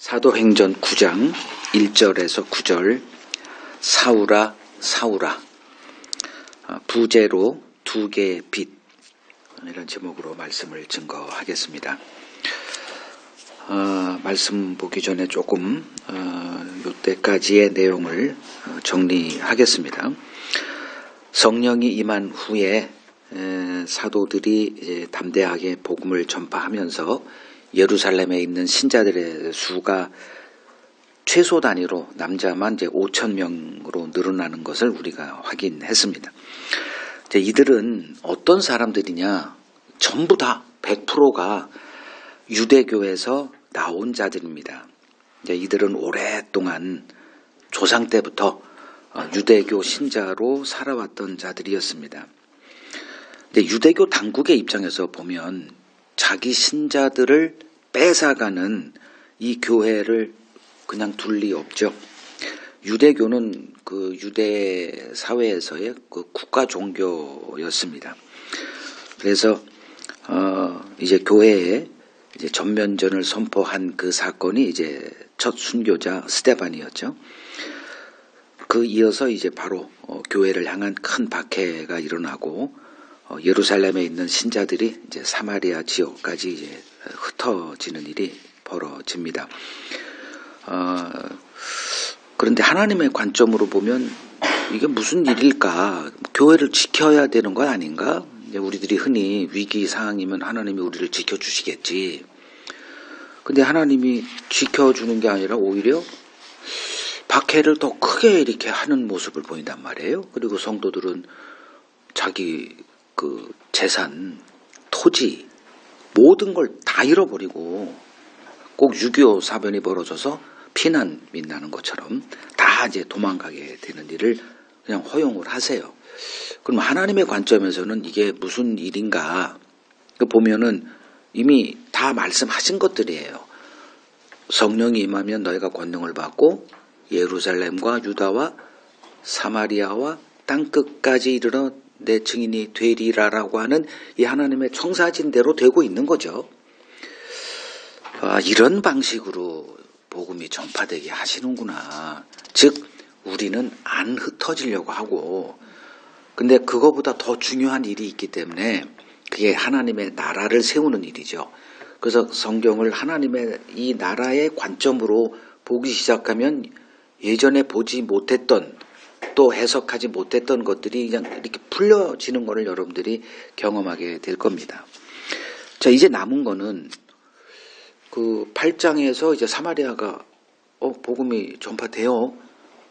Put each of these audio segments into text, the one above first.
사도행전 9장 1절에서 9절 사울아 사울아 부제로 두 개의 빛 이런 제목으로 말씀을 증거하겠습니다. 말씀 보기 전에 조금 이때까지의 내용을 정리하겠습니다. 성령이 임한 후에 사도들이 이제 담대하게 복음을 전파하면서 예루살렘에 있는 신자들의 수가 최소 단위로 남자만 이제 5,000명으로 늘어나는 것을 우리가 확인했습니다. 이제 이들은 어떤 사람들이냐? 전부 다 100%가 유대교에서 나온 자들입니다. 이제 이들은 오랫동안 조상 때부터 유대교 신자로 살아왔던 자들이었습니다. 근데 유대교 당국의 입장에서 보면 자기 신자들을 뺏어가는 이 교회를 그냥 둘 리 없죠. 유대교는 그 유대 사회에서의 그 국가 종교였습니다. 그래서 이제 교회에 이제 전면전을 선포한 그 사건이 이제 첫 순교자 스데반이었죠. 그 이어서 이제 바로 교회를 향한 큰 박해가 일어나고 예루살렘에 있는 신자들이 이제 사마리아 지역까지 이제 흩어지는 일이 벌어집니다. 그런데 하나님의 관점으로 보면 이게 무슨 일일까? 교회를 지켜야 되는 건 아닌가? 우리들이 흔히 위기 상황이면 하나님이 우리를 지켜주시겠지. 근데 하나님이 지켜주는 게 아니라 오히려 박해를 더 크게 이렇게 하는 모습을 보인단 말이에요. 그리고 성도들은 자기 그 재산, 토지, 모든 걸 다 잃어버리고 꼭 6.25 사변이 벌어져서 피난민 나는 것처럼 다 이제 도망가게 되는 일을 그냥 허용을 하세요. 그럼 하나님의 관점에서는 이게 무슨 일인가? 보면은 이미 다 말씀하신 것들이에요. 성령이 임하면 너희가 권능을 받고 예루살렘과 유다와 사마리아와 땅끝까지 이르러 내 증인이 되리라라고 하는 이 하나님의 청사진대로 되고 있는 거죠. 이런 방식으로 복음이 전파되게 하시는구나. 즉 우리는 안 흩어지려고 하고, 근데 그거보다 더 중요한 일이 있기 때문에 그게 하나님의 나라를 세우는 일이죠. 그래서 성경을 하나님의 이 나라의 관점으로 보기 시작하면 예전에 보지 못했던 또 해석하지 못했던 것들이 그냥 이렇게 풀려지는 것을 여러분들이 경험하게 될 겁니다. 자, 이제 남은 거는 그 8장에서 이제 사마리아가 복음이 전파돼요.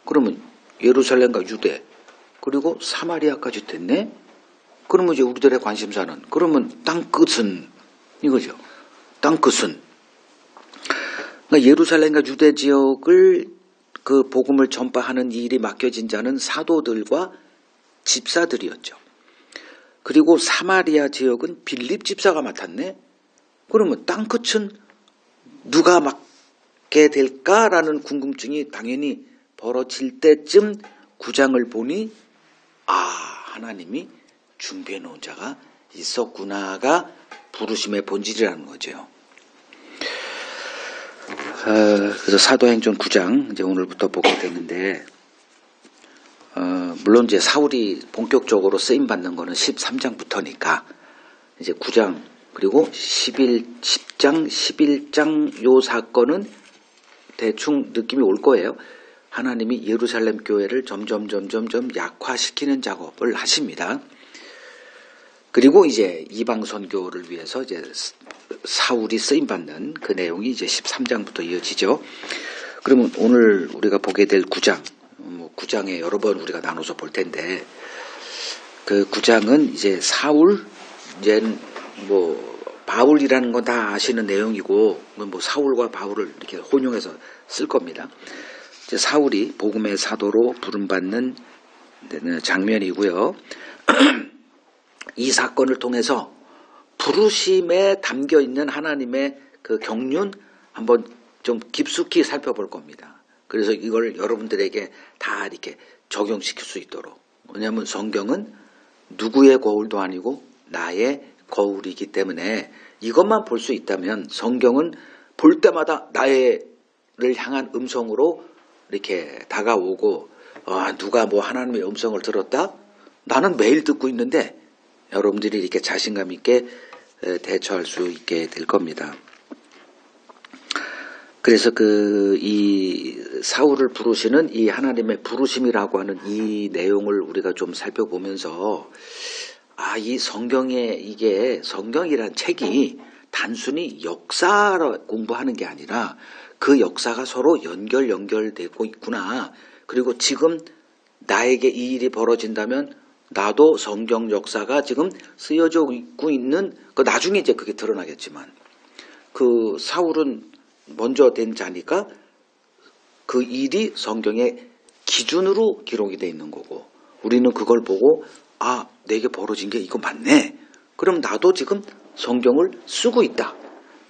그러면 예루살렘과 유대 그리고 사마리아까지 됐네. 그러면 이제 우리들의 관심사는 그러면 땅 끝은 이거죠. 땅 끝은 그러니까 예루살렘과 유대 지역을 그 복음을 전파하는 일이 맡겨진 자는 사도들과 집사들이었죠. 그리고 사마리아 지역은 빌립 집사가 맡았네. 그러면 땅 끝은 누가 맡게 될까라는 궁금증이 당연히 벌어질 때쯤 9장을 보니 하나님이 준비해 놓은 자가 있었구나가 부르심의 본질이라는 거죠. 그래서 사도행전 9장 이제 오늘부터 보게 되는데 물론 이제 사울이 본격적으로 쓰임 받는 거는 13장부터니까 이제 9장 그리고 10장 11장 요 사건은 대충 느낌이 올 거예요. 하나님이 예루살렘 교회를 점점 약화시키는 작업을 하십니다. 그리고 이제 이방 선교를 위해서 이제 사울이 쓰임 받는 그 내용이 이제 13장부터 이어지죠. 그러면 오늘 우리가 보게 될 9장, 9장에 여러 번 우리가 나눠서 볼 텐데 그 9장은 이제 사울, 이제 바울이라는 건 다 아시는 내용이고 사울과 바울을 이렇게 혼용해서 쓸 겁니다. 이제 사울이 복음의 사도로 부름받는 장면이고요. 이 사건을 통해서 부르심에 담겨 있는 하나님의 그 경륜 한번 좀 깊숙이 살펴볼 겁니다. 그래서 이걸 여러분들에게 다 이렇게 적용시킬 수 있도록. 왜냐하면 성경은 누구의 거울도 아니고 나의 거울이기 때문에 이것만 볼 수 있다면 성경은 볼 때마다 나의 향한 음성으로 이렇게 다가오고 누가 뭐 하나님의 음성을 들었다? 나는 매일 듣고 있는데 여러분들이 이렇게 자신감 있게 대처할 수 있게 될 겁니다. 그래서 이 사울을 부르시는 이 하나님의 부르심이라고 하는 이 내용을 우리가 좀 살펴보면서 이 성경이란 책이 단순히 역사를 공부하는 게 아니라 그 역사가 서로 연결되고 있구나. 그리고 지금 나에게 이 일이 벌어진다면 나도 성경 역사가 지금 쓰여져 있고 있는 나중에 이제 그게 드러나겠지만 그 사울은 먼저 된 자니까 그 일이 성경의 기준으로 기록이 돼 있는 거고 우리는 그걸 보고 내게 벌어진 게 이거 맞네. 그럼 나도 지금 성경을 쓰고 있다.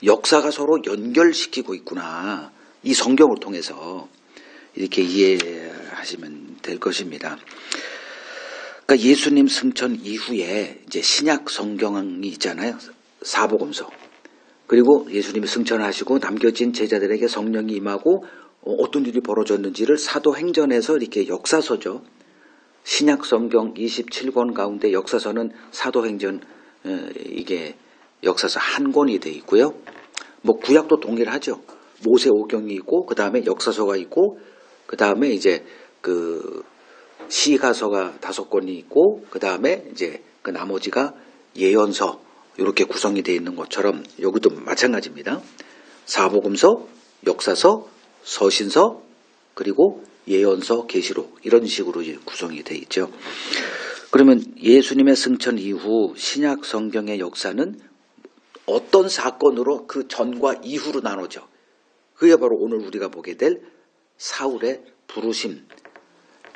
역사가 서로 연결시키고 있구나. 이 성경을 통해서 이렇게 이해하시면 될 것입니다. 그러니까 예수님 승천 이후에 이제 신약 성경이 있잖아요. 사복음서. 그리고 예수님이 승천하시고 남겨진 제자들에게 성령이 임하고 어떤 일이 벌어졌는지를 사도행전에서 이렇게 역사서죠. 신약 성경 27권 가운데 역사서는 사도행전 이게 역사서 한 권이 돼 있고요. 뭐 구약도 동일하죠. 모세오경이 있고 그 다음에 역사서가 있고 그 다음에 이제 그 시가서가 5권이 있고 그 다음에 이제 그 나머지가 예언서 이렇게 구성이 되어 있는 것처럼 여기도 마찬가지입니다. 사복음서, 역사서, 서신서 그리고 예언서, 계시록 이런 식으로 구성이 되어 있죠. 그러면 예수님의 승천 이후 신약 성경의 역사는 어떤 사건으로 그 전과 이후로 나눠져. 그게 바로 오늘 우리가 보게 될 사울의 부르심.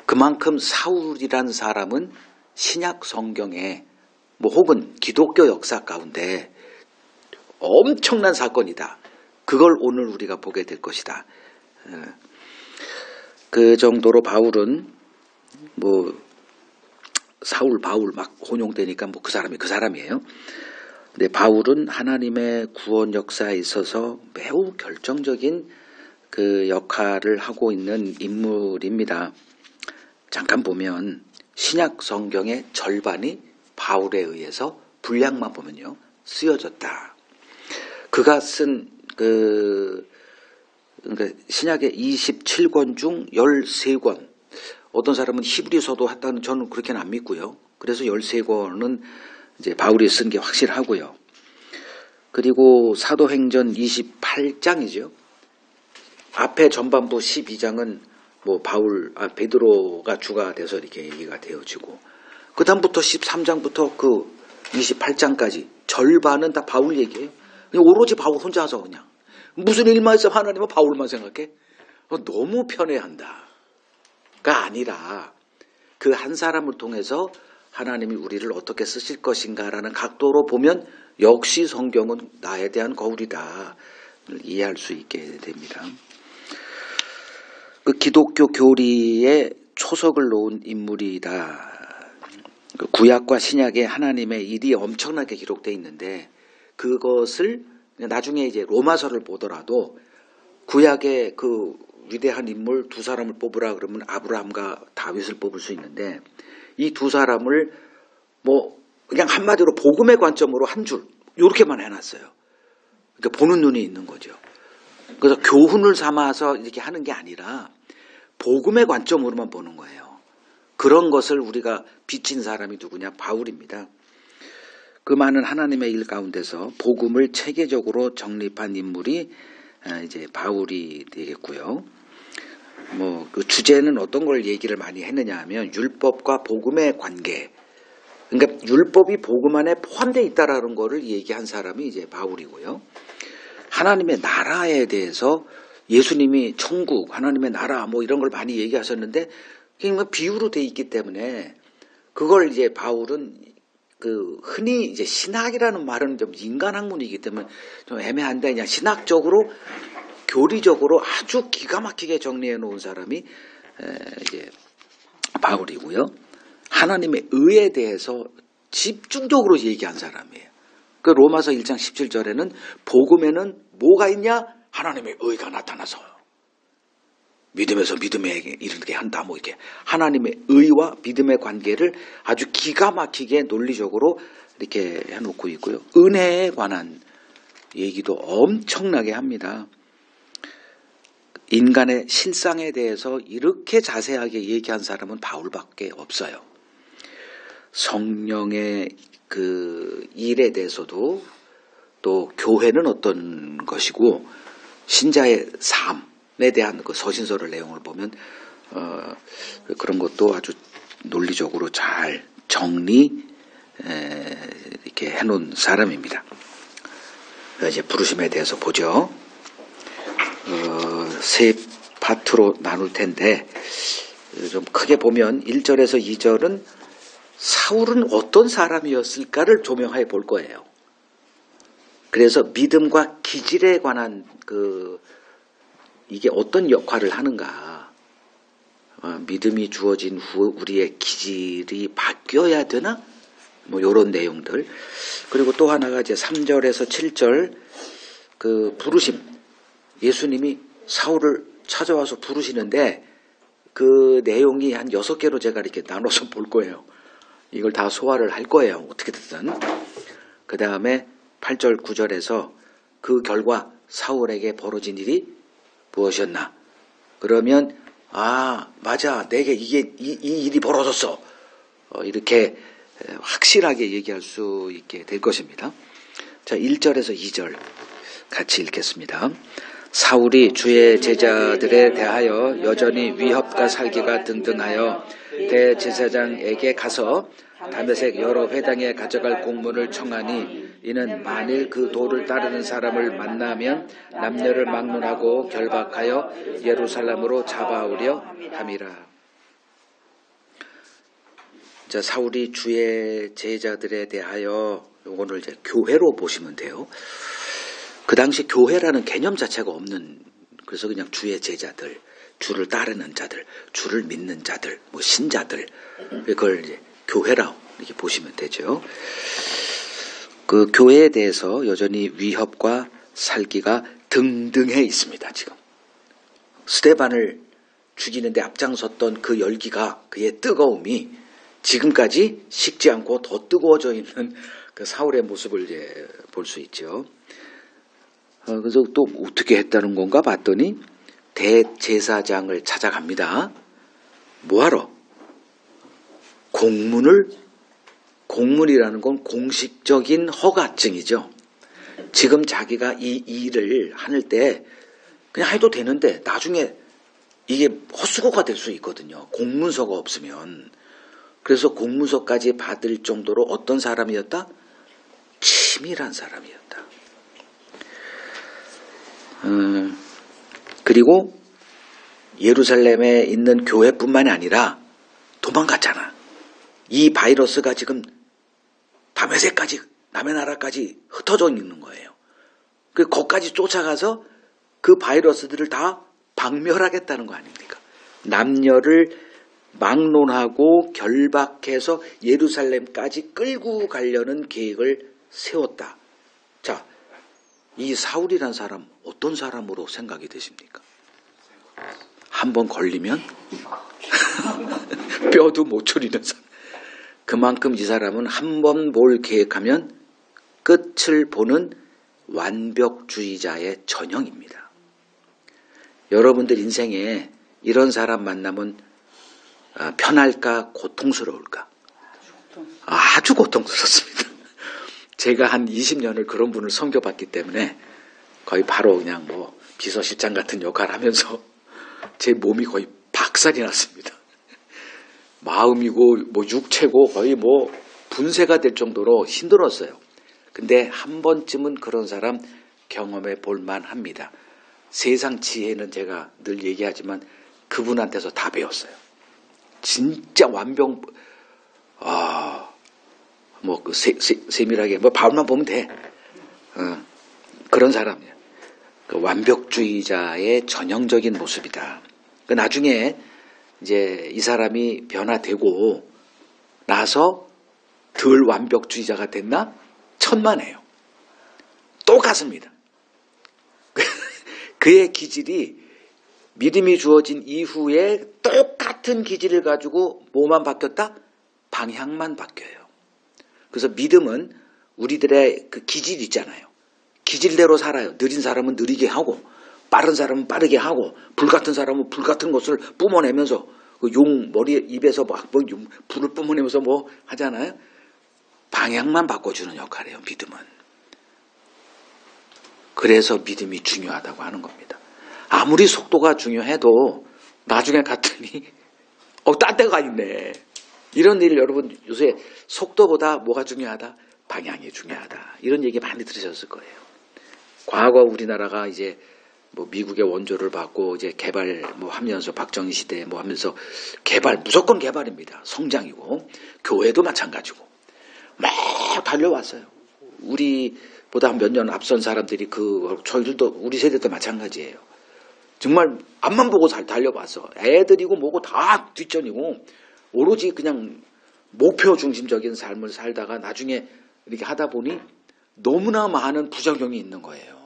그만큼 사울이란 사람은 신약 성경에 혹은 기독교 역사 가운데 엄청난 사건이다. 그걸 오늘 우리가 보게 될 것이다. 그 정도로 바울은 사울 바울 막 혼용되니까 그 사람이 그 사람이에요. 근데 바울은 하나님의 구원 역사에 있어서 매우 결정적인 그 역할을 하고 있는 인물입니다. 잠깐 보면 신약 성경의 절반이 바울에 의해서 분량만 보면요 쓰여졌다. 그가 쓴 그러니까 신약의 27권 중 13권. 어떤 사람은 히브리서도 했다는 저는 그렇게는 안 믿고요. 그래서 13권은 이제 바울이 쓴 게 확실하고요. 그리고 사도행전 28장이죠. 앞에 전반부 12장은 베드로가 주가 돼서 이렇게 얘기가 되어지고 그 다음부터 13장부터 그 28장까지 절반은 다 바울 얘기예요. 그냥 오로지 바울 혼자서 그냥 무슨 일만 있으면 하나님은 바울만 생각해? 너무 편애한다. 가 아니라 그 한 사람을 통해서 하나님이 우리를 어떻게 쓰실 것인가라는 각도로 보면 역시 성경은 나에 대한 거울이다. 이해할 수 있게 됩니다. 그 기독교 교리에 초석을 놓은 인물이다. 그 구약과 신약에 하나님의 일이 엄청나게 기록되어 있는데 그것을 나중에 이제 로마서를 보더라도 구약의 그 위대한 인물 두 사람을 뽑으라 그러면 아브라함과 다윗을 뽑을 수 있는데 이 두 사람을 그냥 한마디로 복음의 관점으로 한 줄 이렇게만 해놨어요. 그러니까 보는 눈이 있는 거죠. 그래서 교훈을 삼아서 이렇게 하는 게 아니라 복음의 관점으로만 보는 거예요. 그런 것을 우리가 비친 사람이 누구냐? 바울입니다. 그 많은 하나님의 일 가운데서 복음을 체계적으로 정립한 인물이 이제 바울이 되겠고요. 그 주제는 어떤 걸 얘기를 많이 했느냐 하면 율법과 복음의 관계. 그러니까 율법이 복음 안에 포함되어 있다라는 거를 얘기한 사람이 이제 바울이고요. 하나님의 나라에 대해서 예수님이 천국, 하나님의 나라 이런 걸 많이 얘기하셨는데 그게 비유로 돼 있기 때문에 그걸 이제 바울은 흔히 이제 신학이라는 말은 좀 인간 학문이기 때문에 좀 애매한데 그냥 신학적으로 교리적으로 아주 기가 막히게 정리해 놓은 사람이 이제 바울이고요. 하나님의 의에 대해서 집중적으로 얘기한 사람이에요. 그 로마서 1장 17절에는 복음에는 뭐가 있냐? 하나님의 의가 나타나서 믿음에서 믿음에 이르게 한다. 뭐 이렇게 하나님의 의와 믿음의 관계를 아주 기가 막히게 논리적으로 이렇게 해놓고 있고요. 은혜에 관한 얘기도 엄청나게 합니다. 인간의 실상에 대해서 이렇게 자세하게 얘기한 사람은 바울밖에 없어요. 성령의 그 일에 대해서도 또 교회는 어떤 것이고 신자의 삶에 대한 그 서신서를 내용을 보면 그런 것도 아주 논리적으로 잘 이렇게 해놓은 사람입니다. 이제 부르심에 대해서 보죠. 세 파트로 나눌 텐데 좀 크게 보면 1절에서 2절은 사울은 어떤 사람이었을까를 조명해 볼 거예요. 그래서 믿음과 기질에 관한 이게 어떤 역할을 하는가, 믿음이 주어진 후 우리의 기질이 바뀌어야 되나? 뭐 이런 내용들. 그리고 또 하나가 이제 3절에서 7절 그 부르심, 예수님이 사울을 찾아와서 부르시는데 그 내용이 한 6개로 제가 이렇게 나눠서 볼 거예요. 이걸 다 소화를 할 거예요. 어떻게 됐든. 그 다음에 8절 9절에서 그 결과 사울에게 벌어진 일이 무엇이었나? 그러면 맞아, 내게 이 일이 벌어졌어. 이렇게 확실하게 얘기할 수 있게 될 것입니다. 자, 1절에서 2절 같이 읽겠습니다. 사울이 주의 제자들에 대하여 여전히 위협과 살기가 등등하여 대제사장에게 가서 다메섹 여러 회당에 가져갈 공문을 청하니 이는 만일 그 도를 따르는 사람을 만나면 남녀를 막론하고 결박하여 예루살렘으로 잡아오려 함이라. 자, 사울이 주의 제자들에 대하여 요거를 이제 교회로 보시면 돼요. 그 당시 교회라는 개념 자체가 없는, 그래서 그냥 주의 제자들, 주를 따르는 자들, 주를 믿는 자들, 뭐 신자들, 그걸 이제 교회라고 이렇게 보시면 되죠. 그 교회에 대해서 여전히 위협과 살기가 등등해 있습니다. 지금 스데반을 죽이는데 앞장섰던 그 열기가, 그의 뜨거움이 지금까지 식지 않고 더 뜨거워져 있는 그 사울의 모습을 이제 볼 수 있죠. 그래서 또 어떻게 했다는 건가 봤더니 대제사장을 찾아갑니다. 뭐하러? 공문이라는 건 공식적인 허가증이죠. 지금 자기가 이 일을 할 때 그냥 해도 되는데 나중에 이게 헛수고가 될 수 있거든요. 공문서가 없으면. 그래서 공문서까지 받을 정도로 어떤 사람이었다? 치밀한 사람이었다. 그리고 예루살렘에 있는 교회뿐만이 아니라 도망갔잖아. 이 바이러스가 지금 다메섹까지, 남의 나라까지 흩어져 있는 거예요. 거기까지 쫓아가서 그 바이러스들을 다 박멸하겠다는 거 아닙니까? 남녀를 막론하고 결박해서 예루살렘까지 끌고 가려는 계획을 세웠다. 자, 이 사울이란 사람 어떤 사람으로 생각이 되십니까? 한번 걸리면 뼈도 못 추리는 사람. 그만큼 이 사람은 한 번 뭘 계획하면 끝을 보는 완벽주의자의 전형입니다. 여러분들 인생에 이런 사람 만나면 편할까 고통스러울까? 아주 고통스럽습니다. 제가 한 20년을 그런 분을 섬겨봤기 때문에 거의 바로 그냥 뭐 비서실장 같은 역할을 하면서 제 몸이 거의 박살이 났습니다. 마음이고 뭐 육체고 거의 뭐 분쇄가 될 정도로 힘들었어요. 근데 한 번쯤은 그런 사람 경험해 볼 만합니다. 세상 지혜는 제가 늘 얘기하지만 그분한테서 다 배웠어요. 진짜 완벽, 뭐 세밀하게 뭐 바울만 보면 돼. 그런 사람이에요. 그 완벽주의자의 전형적인 모습이다. 나중에 이제 이 사람이 변화되고 나서 덜 완벽주의자가 됐나? 천만에요. 똑같습니다. 그의 기질이 믿음이 주어진 이후에 똑같은 기질을 가지고 뭐만 바뀌었다? 방향만 바뀌어요. 그래서 믿음은 우리들의 그 기질 있잖아요. 기질대로 살아요. 느린 사람은 느리게 하고 빠른 사람은 빠르게 하고 불같은 사람은 불같은 것을 뿜어내면서 그 용 머리 입에서 막 불을 뿜어내면서 뭐 하잖아요. 방향만 바꿔주는 역할이에요. 믿음은. 그래서 믿음이 중요하다고 하는 겁니다. 아무리 속도가 중요해도 나중에 갔더니 딴 데가 있네. 이런 일 여러분 요새 속도보다 뭐가 중요하다? 방향이 중요하다. 이런 얘기 많이 들으셨을 거예요. 과거 우리나라가 이제 뭐 미국의 원조를 받고 이제 개발 뭐 하면서 박정희 시대 뭐 하면서 개발 무조건 개발입니다. 성장이고 교회도 마찬가지고 막 달려왔어요. 우리보다 몇 년 앞선 사람들이 저희들도 우리 세대도 마찬가지예요. 정말 앞만 보고 달려봤어. 애들이고 뭐고 다 뒷전이고 오로지 그냥 목표 중심적인 삶을 살다가 나중에 이렇게 하다 보니 너무나 많은 부작용이 있는 거예요.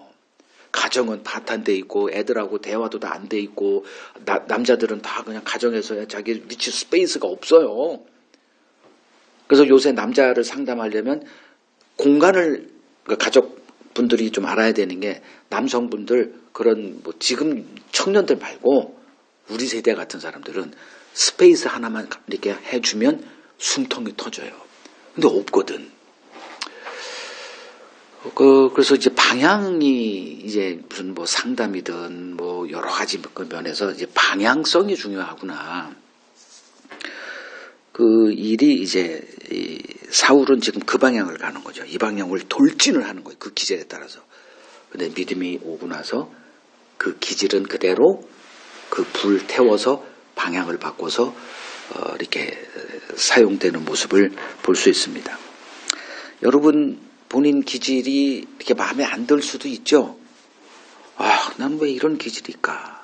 가정은 파탄돼 있고 애들하고 대화도 다 안 돼 있고 남자들은 다 그냥 가정에서 자기 위치 스페이스가 없어요. 그래서 요새 남자를 상담하려면 공간을 가족분들이 좀 알아야 되는 게 남성분들 그런 뭐 지금 청년들 말고 우리 세대 같은 사람들은 스페이스 하나만 이렇게 해주면 숨통이 터져요. 근데 없거든. 그래서 이제 방향이 이제 무슨 뭐 상담이든 뭐 여러 가지 면에서 이제 방향성이 중요하구나. 그 일이 이제 사울은 지금 그 방향을 가는 거죠. 이 방향을 돌진을 하는 거예요. 그 기질에 따라서. 근데 믿음이 오고 나서 그 기질은 그대로 그 불 태워서 방향을 바꿔서 이렇게 사용되는 모습을 볼 수 있습니다. 여러분 본인 기질이 이렇게 마음에 안 들 수도 있죠. 난 왜 이런 기질일까?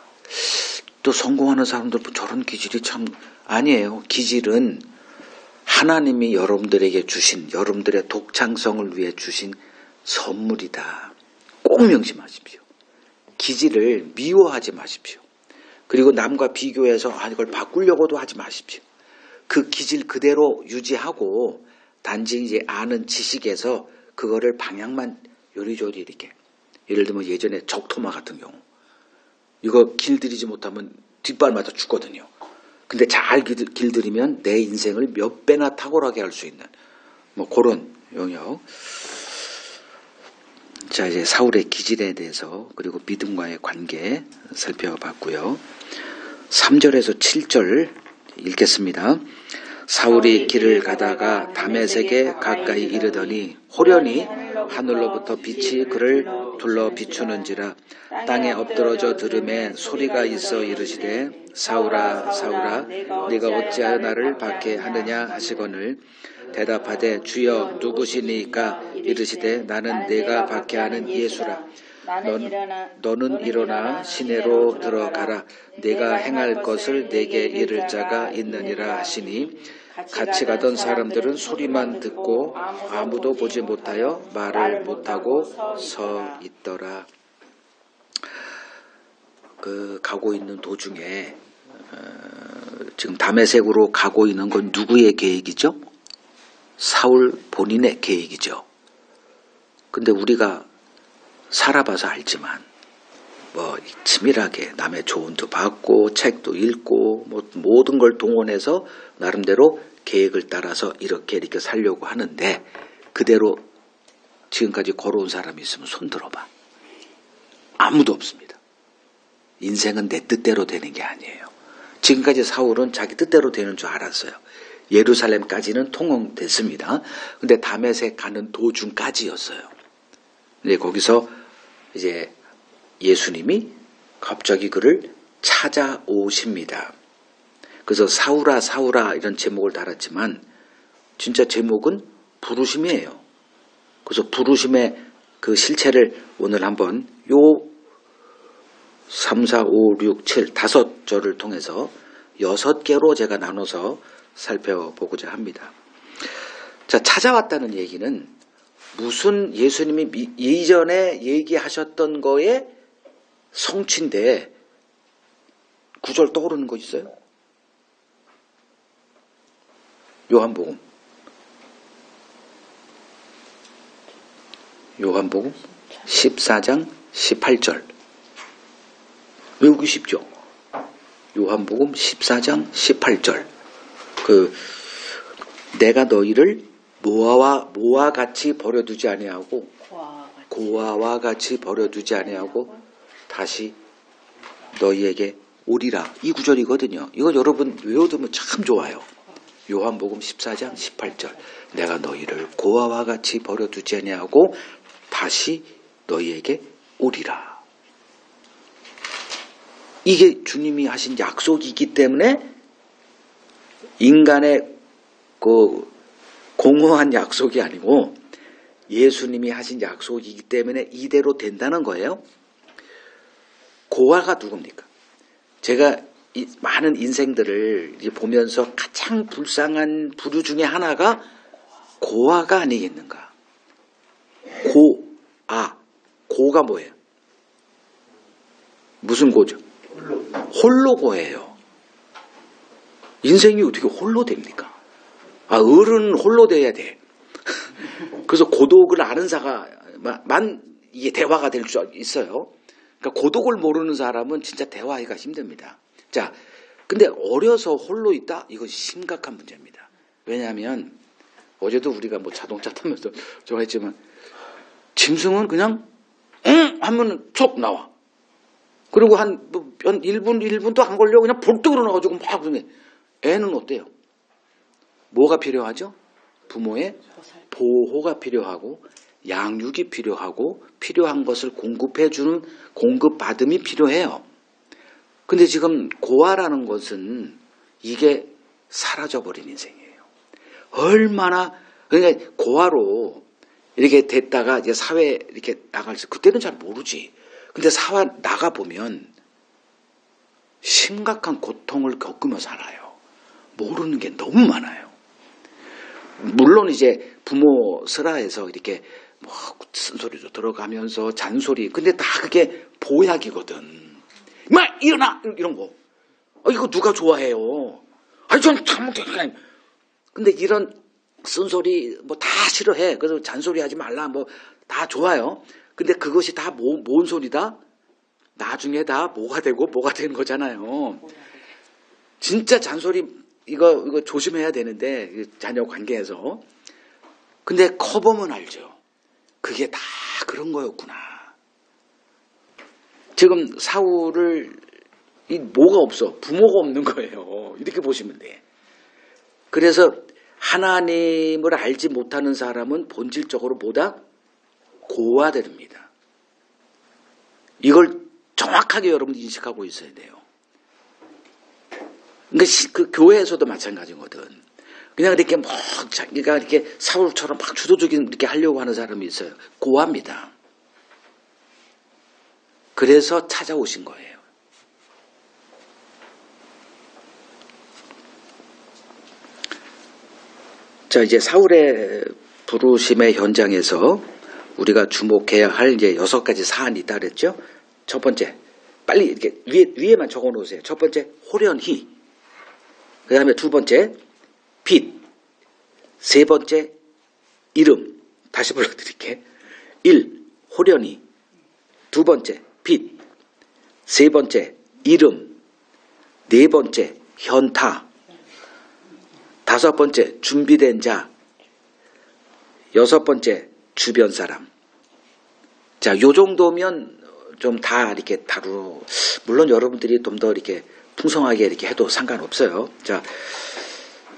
또 성공하는 사람들 저런 기질이 참 아니에요. 기질은 하나님이 여러분들에게 주신 여러분들의 독창성을 위해 주신 선물이다. 꼭 명심하십시오. 기질을 미워하지 마십시오. 그리고 남과 비교해서 이걸 바꾸려고도 하지 마십시오. 그 기질 그대로 유지하고 단지 이제 아는 지식에서 그거를 방향만 요리조리 이렇게. 예를 들면 예전에 적토마 같은 경우. 이거 길들이지 못하면 뒷발맞아 죽거든요. 근데 잘 길들이면 내 인생을 몇 배나 탁월하게 할 수 있는 뭐 그런 영역. 자, 이제 사울의 기질에 대해서 그리고 믿음과의 관계 살펴봤고요. 3절에서 7절 읽겠습니다. 사울이 길을 가다가 다메섹에 가까이 이르더니 호련히 하늘로부터 빛이 그를 둘러 비추는지라 땅에 엎드러져 들음에 소리가 있어 이르시되 사울아 사울아 네가 어찌하여 나를 박해하느냐 하시거늘 대답하되 주여 누구시니까 이르시되 나는 네가 박해하는 예수라 너는 일어나 시내로 들어가라 네가 행할 것을 네게 이를 자가 있느니라 하시니 같이 가던 사람들은 소리만 듣고 아무도 보지 못하여 말을 못하고 서 있더라. 가고 있는 도중에 지금 다메섹으로 가고 있는 건 누구의 계획이죠? 사울 본인의 계획이죠. 근데 우리가 살아봐서 알지만 뭐 치밀하게 남의 조언도 받고 책도 읽고 뭐 모든 걸 동원해서 나름대로 계획을 따라서 이렇게 살려고 하는데 그대로 지금까지 걸어온 사람이 있으면 손 들어봐. 아무도 없습니다. 인생은 내 뜻대로 되는 게 아니에요. 지금까지 사울은 자기 뜻대로 되는 줄 알았어요. 예루살렘까지는 통용됐습니다. 근데 다메섹 가는 도중까지였어요. 근데 거기서 이제 예수님이 갑자기 그를 찾아오십니다. 그래서 사울아 사울아 이런 제목을 달았지만 진짜 제목은 부르심이에요. 그래서 부르심의 그 실체를 오늘 한번 요 3, 4, 5, 6, 7 다섯 절을 통해서 6개로 제가 나눠서 살펴보고자 합니다. 자, 찾아왔다는 얘기는 무슨 예수님이 이전에 얘기하셨던 거에 성취인데 구절 떠오르는 거 있어요? 요한복음 14장 18절. 외우기 쉽죠? 요한복음 14장 18절. 내가 너희를 모아와 같이 버려두지 아니하고 고아와 같이 버려두지 아니하고 다시 너희에게 오리라. 이 구절이거든요. 이거 여러분 외워두면 참 좋아요. 요한복음 14장 18절. 내가 너희를 고아와 같이 버려두지 아니하고 다시 너희에게 오리라. 이게 주님이 하신 약속이기 때문에 인간의 공허한 약속이 아니고 예수님이 하신 약속이기 때문에 이대로 된다는 거예요. 고아가 누굽니까? 제가 많은 인생들을 보면서 가장 불쌍한 부류 중에 하나가 고아가 아니겠는가? 고가 뭐예요? 무슨 고죠? 홀로고예요. 인생이 어떻게 홀로 됩니까? 어른은 홀로 돼야 돼. 그래서 고독을 아는 사가만 이게 대화가 될 수 있어요. 그러니까 고독을 모르는 사람은 진짜 대화하기가 힘듭니다. 자, 근데 어려서 홀로 있다? 이거 심각한 문제입니다. 왜냐하면 어제도 우리가 자동차 타면서 좋아했지만 짐승은 그냥 하면 쏙 나와. 그리고 한 1분도 안 걸려 그냥 벌떡 일어나가지고 막 그러네. 애는 어때요? 뭐가 필요하죠? 부모의 보호가 필요하고 양육이 필요하고 필요한 것을 공급해주는 공급받음이 필요해요. 근데 지금 고아라는 것은 이게 사라져버린 인생이에요. 얼마나 그러니까 고아로 이렇게 됐다가 이제 사회 이렇게 나갈 때 그때는 잘 모르지. 근데 사회 나가 보면 심각한 고통을 겪으며 살아요. 모르는 게 너무 많아요. 물론 이제 부모 슬하에서 이렇게 쓴소리도 들어가면서 잔소리. 근데 다 그게 보약이거든. 일어나! 이런 거. 이거 누가 좋아해요? 전 참, 근데 이런 쓴소리 다 싫어해. 그래서 잔소리 하지 말라. 다 좋아요. 근데 그것이 다 뭔 소리다? 나중에 다 뭐가 되고 뭐가 되는 거잖아요. 진짜 잔소리 이거 조심해야 되는데 자녀 관계에서. 근데 커보면 알죠. 그게 다 그런 거였구나. 지금 사울을 뭐가 없어. 부모가 없는 거예요. 이렇게 보시면 돼. 그래서 하나님을 알지 못하는 사람은 본질적으로 뭐다? 고아됩니다. 이걸 정확하게 여러분 인식하고 있어야 돼요. 그러니까 그 교회에서도 마찬가지거든. 그냥 이렇게 자기가 이렇게 사울처럼 막 주도적인 이렇게 하려고 하는 사람이 있어요. 고아입니다. 그래서 찾아오신 거예요. 자, 이제 사울의 부르심의 현장에서 우리가 주목해야 할 이제 6가지 사안이 있다 그랬죠. 첫 번째, 빨리 이렇게 위에만 적어 놓으세요. 첫 번째, 호련히. 그 다음에 두 번째, 빛. 세 번째, 이름. 다시 불러드릴게요. 1. 호련히. 두 번째, 빛. 세 번째, 이름. 네 번째, 현타. 다섯 번째, 준비된 자. 여섯 번째, 주변 사람. 자, 요 정도면 좀 다 이렇게 물론 여러분들이 좀 더 이렇게 풍성하게 이렇게 해도 상관없어요. 자,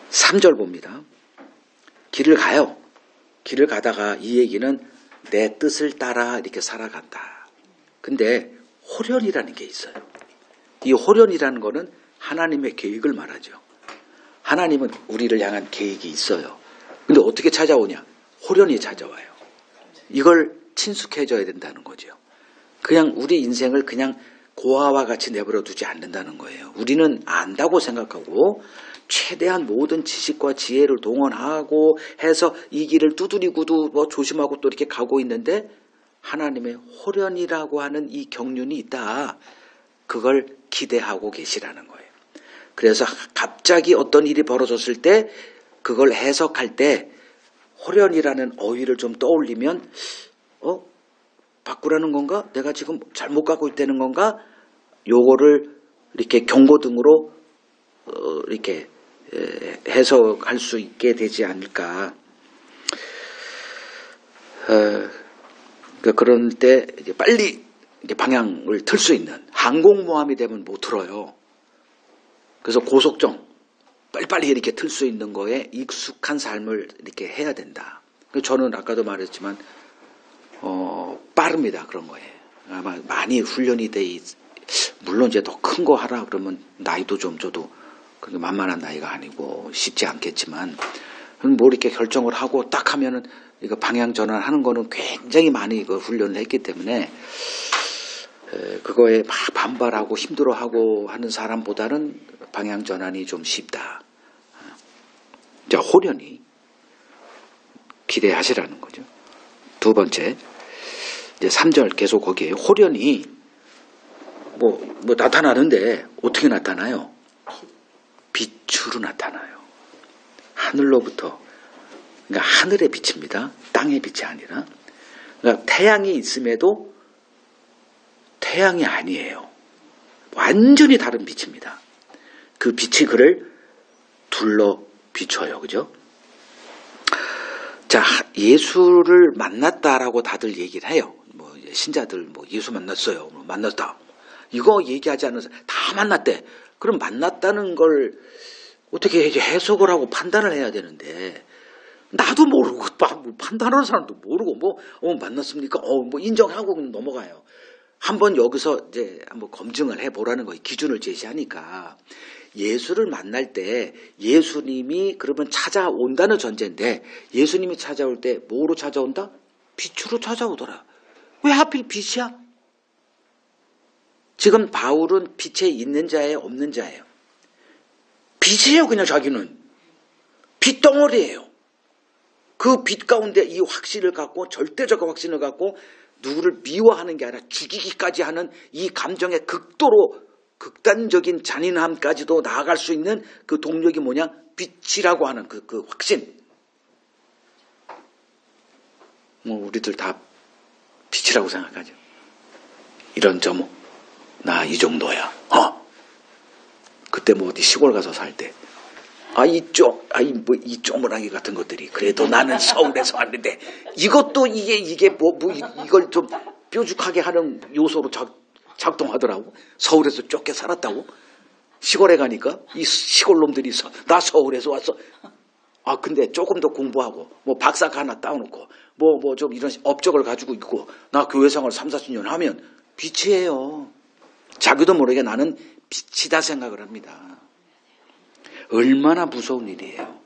3절 봅니다. 길을 가요. 길을 가다가 이 얘기는 내 뜻을 따라 이렇게 살아간다. 근데 호련이라는 게 있어요. 이 호련이라는 거는 하나님의 계획을 말하죠. 하나님은 우리를 향한 계획이 있어요. 근데 어떻게 찾아오냐? 호련히 찾아와요. 이걸 친숙해져야 된다는 거죠. 그냥 우리 인생을 그냥 고아와 같이 내버려 두지 않는다는 거예요. 우리는 안다고 생각하고 최대한 모든 지식과 지혜를 동원하고 해서 이 길을 두드리고도 조심하고 또 이렇게 가고 있는데 하나님의 호련이라고 하는 이 경륜이 있다. 그걸 기대하고 계시라는 거예요. 그래서 갑자기 어떤 일이 벌어졌을 때 그걸 해석할 때 호련이라는 어휘를 좀 떠올리면 바꾸라는 건가? 내가 지금 잘못 가고 있다는 건가? 요거를 이렇게 경고등으로 이렇게 해석할 수 있게 되지 않을까. 그런 때 이제 빨리 방향을 틀 수 있는 항공모함이 되면 못 틀어요. 그래서 고속정 빨리빨리 이렇게 틀 수 있는 거에 익숙한 삶을 이렇게 해야 된다. 저는 아까도 말했지만 빠릅니다. 그런 거에 아마 많이 훈련이 물론 이제 더 큰 거 하라 그러면 나이도 좀 저도 그렇게 만만한 나이가 아니고 쉽지 않겠지만 뭐 이렇게 결정을 하고 딱 하면은 이거 방향 전환하는 거는 굉장히 많이 훈련을 했기 때문에 그거에 막 반발하고 힘들어하고 하는 사람보다는 방향 전환이 좀 쉽다. 자, 호련히 기대하시라는 거죠. 두 번째, 이제 3절 계속 거기에 호련히 뭐 나타나는데 어떻게 나타나요? 빛으로 나타나요. 하늘로부터. 그러니까 하늘의 빛입니다. 땅의 빛이 아니라. 그러니까 태양이 있음에도 태양이 아니에요. 완전히 다른 빛입니다. 그 빛이 그를 둘러 비춰요. 그죠? 자, 예수를 만났다라고 다들 얘기를 해요. 뭐 신자들 예수 만났어요. 만났다. 이거 얘기하지 않는 사람 다 만났대. 그럼 만났다는 걸 어떻게 해석을 하고 판단을 해야 되는데 나도 모르고 판단하는 사람도 모르고 만났습니까? 인정하고 그냥 넘어가요. 한번 여기서 이제 한번 검증을 해보라는 거예요. 기준을 제시하니까 예수를 만날 때 예수님이 그러면 찾아온다는 전제인데 예수님이 찾아올 때 뭐로 찾아온다? 빛으로 찾아오더라. 왜 하필 빛이야? 지금 바울은 빛에 있는 자예요, 없는 자예요? 빛이에요. 그냥 자기는 빛덩어리예요. 그 빛 가운데 이 확신을 갖고 절대적 확신을 갖고 누구를 미워하는 게 아니라 죽이기까지 하는 이 감정의 극도로 극단적인 잔인함까지도 나아갈 수 있는 그 동력이 뭐냐? 빛이라고 하는 그 확신. 우리들 다 빛이라고 생각하죠. 이런 점호. 나 이 정도야. 그때 어디 시골 가서 살 때. 이 쪼무라기 같은 것들이. 그래도 나는 서울에서 왔는데, 이것도 이걸 좀 뾰족하게 하는 요소로 작동하더라고. 서울에서 쫓겨 살았다고. 시골에 가니까, 이 시골 놈들이 나 서울에서 왔어. 근데 조금 더 공부하고, 박사가 하나 따놓고, 좀 이런 업적을 가지고 있고, 나 교회 생활 30-40년 하면 빛이에요. 자기도 모르게 나는 빛이다 생각을 합니다. 얼마나 무서운 일이에요.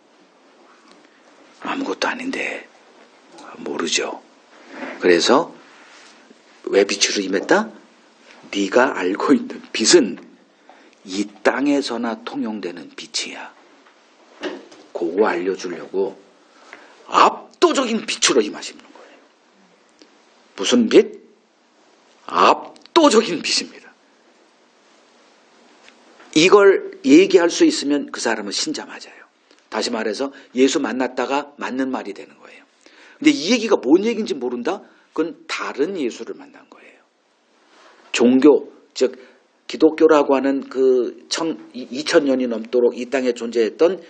아무것도 아닌데 모르죠. 그래서 왜 빛으로 임했다? 네가 알고 있는 빛은 이 땅에서나 통용되는 빛이야. 그거 알려주려고 압도적인 빛으로 임하시는 거예요. 무슨 빛? 압도적인 빛입니다. 이걸 얘기할 수 있으면 그 사람은 신자 맞아요. 다시 말해서 예수 만났다가 맞는 말이 되는 거예요. 근데 이 얘기가 뭔 얘기인지 모른다? 그건 다른 예수를 만난 거예요. 종교, 즉 기독교라고 하는 2000년이 넘도록 이 땅에 존재했던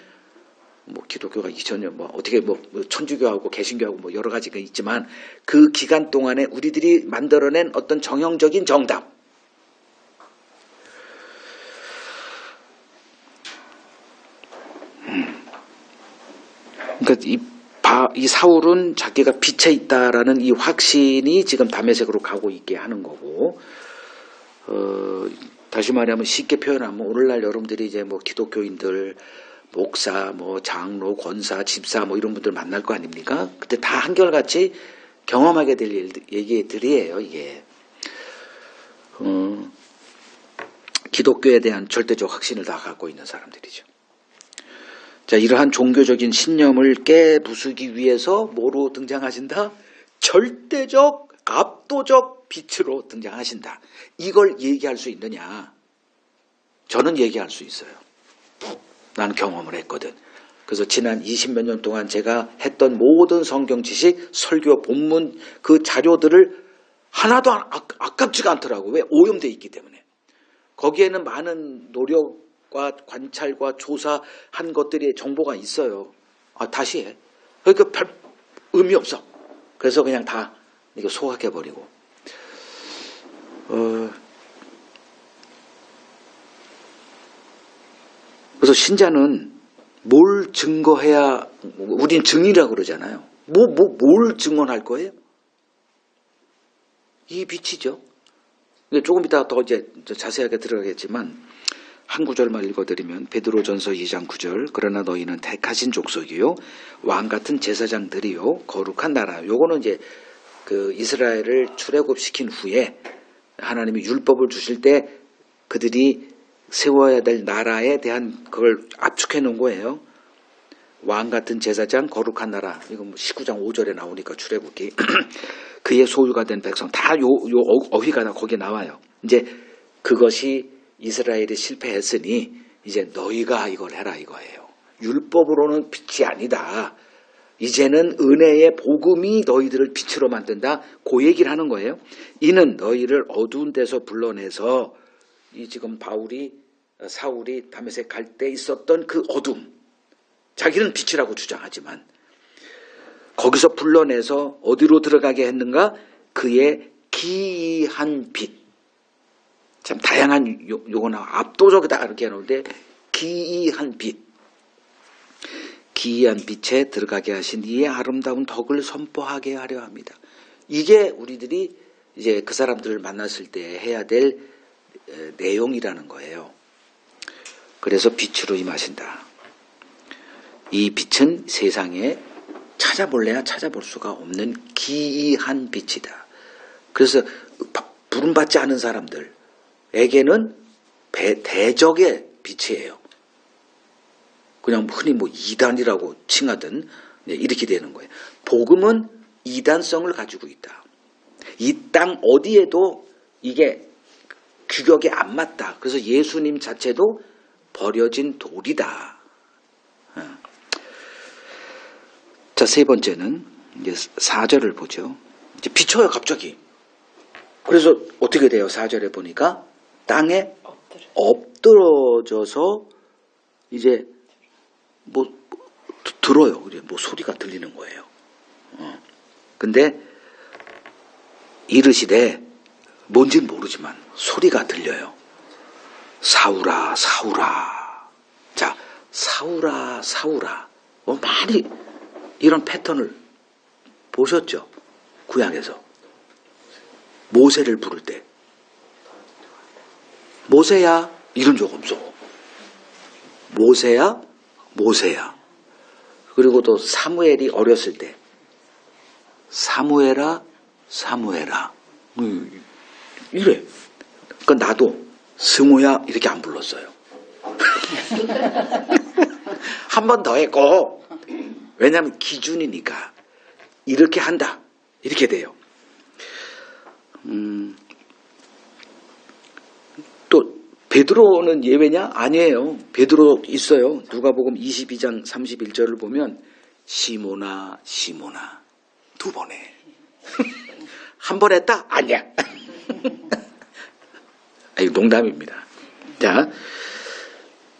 기독교가 2000년 어떻게 천주교하고 개신교하고 여러 가지가 있지만 그 기간 동안에 우리들이 만들어낸 어떤 정형적인 정답. 그러니까 이 사울은 자기가 빛에 있다라는 이 확신이 지금 다메섹으로 가고 있게 하는 거고, 다시 말하면 쉽게 표현하면 오늘날 여러분들이 이제 기독교인들, 목사, 장로, 권사, 집사 이런 분들 만날 거 아닙니까? 그때 다 한결같이 경험하게 될 얘기들이에요, 이게. 기독교에 대한 절대적 확신을 다 갖고 있는 사람들이죠. 자, 이러한 종교적인 신념을 깨부수기 위해서 뭐로 등장하신다? 절대적, 압도적 빛으로 등장하신다. 이걸 얘기할 수 있느냐? 저는 얘기할 수 있어요. 나는 경험을 했거든. 그래서 지난 20몇 년 동안 제가 했던 모든 성경 지식, 설교, 본문 그 자료들을 하나도 아깝지가 않더라고. 왜? 오염되어 있기 때문에. 거기에는 많은 노력과 관찰과 조사한 것들이 정보가 있어요. 다시 해. 그러니까 별 의미 없어. 그래서 그냥 다 이거 소각해버리고. 그래서 신자는 뭘 증거해야, 우린 증인이라고 그러잖아요. 뭘 증언할 거예요? 이 빛이죠. 조금 이따 더 이제 자세하게 들어가겠지만, 한 구절만 읽어드리면, 베드로전서 2장 9절, 그러나 너희는 택하신 족속이요, 왕 같은 제사장들이요, 거룩한 나라. 요거는 이제 그 이스라엘을 출애굽시킨 후에 하나님이 율법을 주실 때 그들이 세워야 될 나라에 대한 그걸 압축해 놓은 거예요. 왕 같은 제사장, 거룩한 나라. 이건 19장 5절에 나오니까 출애굽기. 그의 소유가 된 백성. 다 요 어휘가 거기에 나와요. 이제 그것이 이스라엘이 실패했으니 이제 너희가 이걸 해라 이거예요. 율법으로는 빛이 아니다. 이제는 은혜의 복음이 너희들을 빛으로 만든다. 그 얘기를 하는 거예요. 이는 너희를 어두운 데서 불러내서 이 지금 사울이 다메섹 갈 때 있었던 그 어둠. 자기는 빛이라고 주장하지만 거기서 불러내서 어디로 들어가게 했는가? 그의 기이한 빛. 참 다양한 요거나 압도적이다 이렇게 해놓는데 기이한 빛. 기이한 빛에 들어가게 하신 이의 아름다운 덕을 선포하게 하려 합니다. 이게 우리들이 이제 그 사람들을 만났을 때 해야 될 내용이라는 거예요. 그래서 빛으로 임하신다. 이 빛은 세상에 찾아볼래야 찾아볼 수가 없는 기이한 빛이다. 그래서 부름받지 않은 사람들에게는 대적의 빛이에요. 그냥 흔히 이단이라고 칭하든 이렇게 되는 거예요. 복음은 이단성을 가지고 있다. 이 땅 어디에도 이게 규격에 안 맞다. 그래서 예수님 자체도 버려진 돌이다. 자, 세 번째는 이제 4절을 보죠. 이제 비춰요, 갑자기. 그래서 어떻게 돼요? 4절에 보니까 땅에 엎드러져서 이제 들어요. 소리가 들리는 거예요. 근데 이르시되 뭔지는 모르지만 소리가 들려요. 사울아, 사울아. 자, 사울아, 사울아. 많이 이런 패턴을 보셨죠? 구약에서. 모세를 부를 때. 모세야, 이런 적 없어. 모세야, 모세야. 그리고 또 사무엘이 어렸을 때. 사무엘아, 사무엘아. 이래. 그러니까 나도 승우야 이렇게 안 불렀어요. 한 번 더 했고, 왜냐하면 기준이니까 이렇게 한다. 이렇게 돼요. 또 베드로는 예외냐? 아니에요. 베드로 있어요. 누가복음 22장 31절을 보면 시모나 시모나 두 번 해. 한 번 했다? 아니야. 아니, 농담입니다. 자,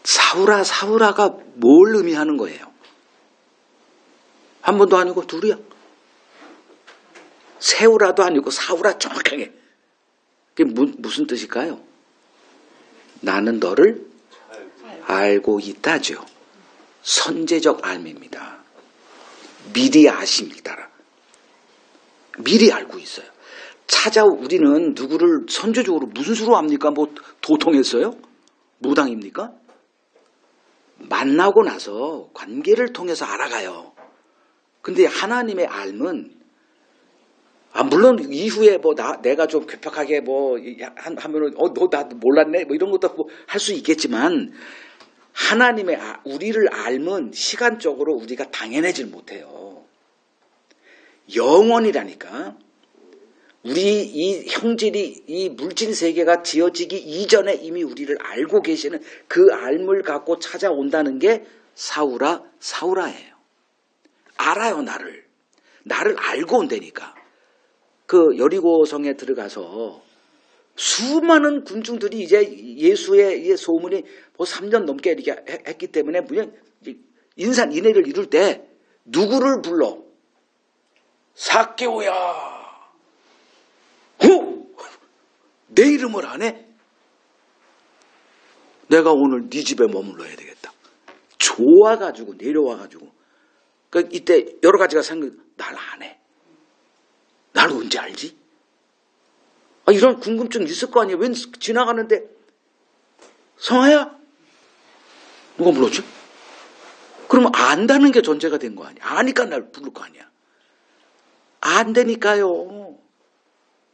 사울아 사울아가 뭘 의미하는 거예요? 한 번도 아니고 둘이야. 세우라도 아니고 사울아 정확하게. 그게 무슨 뜻일까요? 나는 너를 알고 있다죠. 선제적 알미입니다. 미리 아심을 따라. 미리 알고 있어요. 우리는 누구를 선제적으로 무슨 수로 압니까? 도통했어요? 무당입니까? 만나고 나서 관계를 통해서 알아가요. 근데 하나님의 알은 물론 이후에 내가 좀 괴팍하게 하면은 너 나 몰랐네 이런 것도 할 수 있겠지만 하나님의 우리를 알면 시간적으로 우리가 당연하질 못해요. 영원이라니까. 우리 이 형질이 이 물질 세계가 지어지기 이전에 이미 우리를 알고 계시는 그 알물 갖고 찾아온다는 게 사우라예요. 알아요, 나를 알고 온다니까. 그 여리고성에 들어가서 수많은 군중들이 이제 예수의 소문이 뭐 3년 넘게 이렇게 했기 때문에 인산인해를 이룰 때 누구를 불러? 삭개오야. 내 이름을 안 해? 내가 오늘 네 집에 머물러야 되겠다. 좋아가지고 내려와가지고. 그러니까 이때 여러 가지가 생각. 날 안 해. 날 언제 알지? 이런 궁금증 있을 거 아니야. 웬 지나가는데 성아야? 누가 불렀지? 그러면 안다는 게 전제가 된 거 아니야. 아니까 날 부를 거 아니야. 안 되니까요.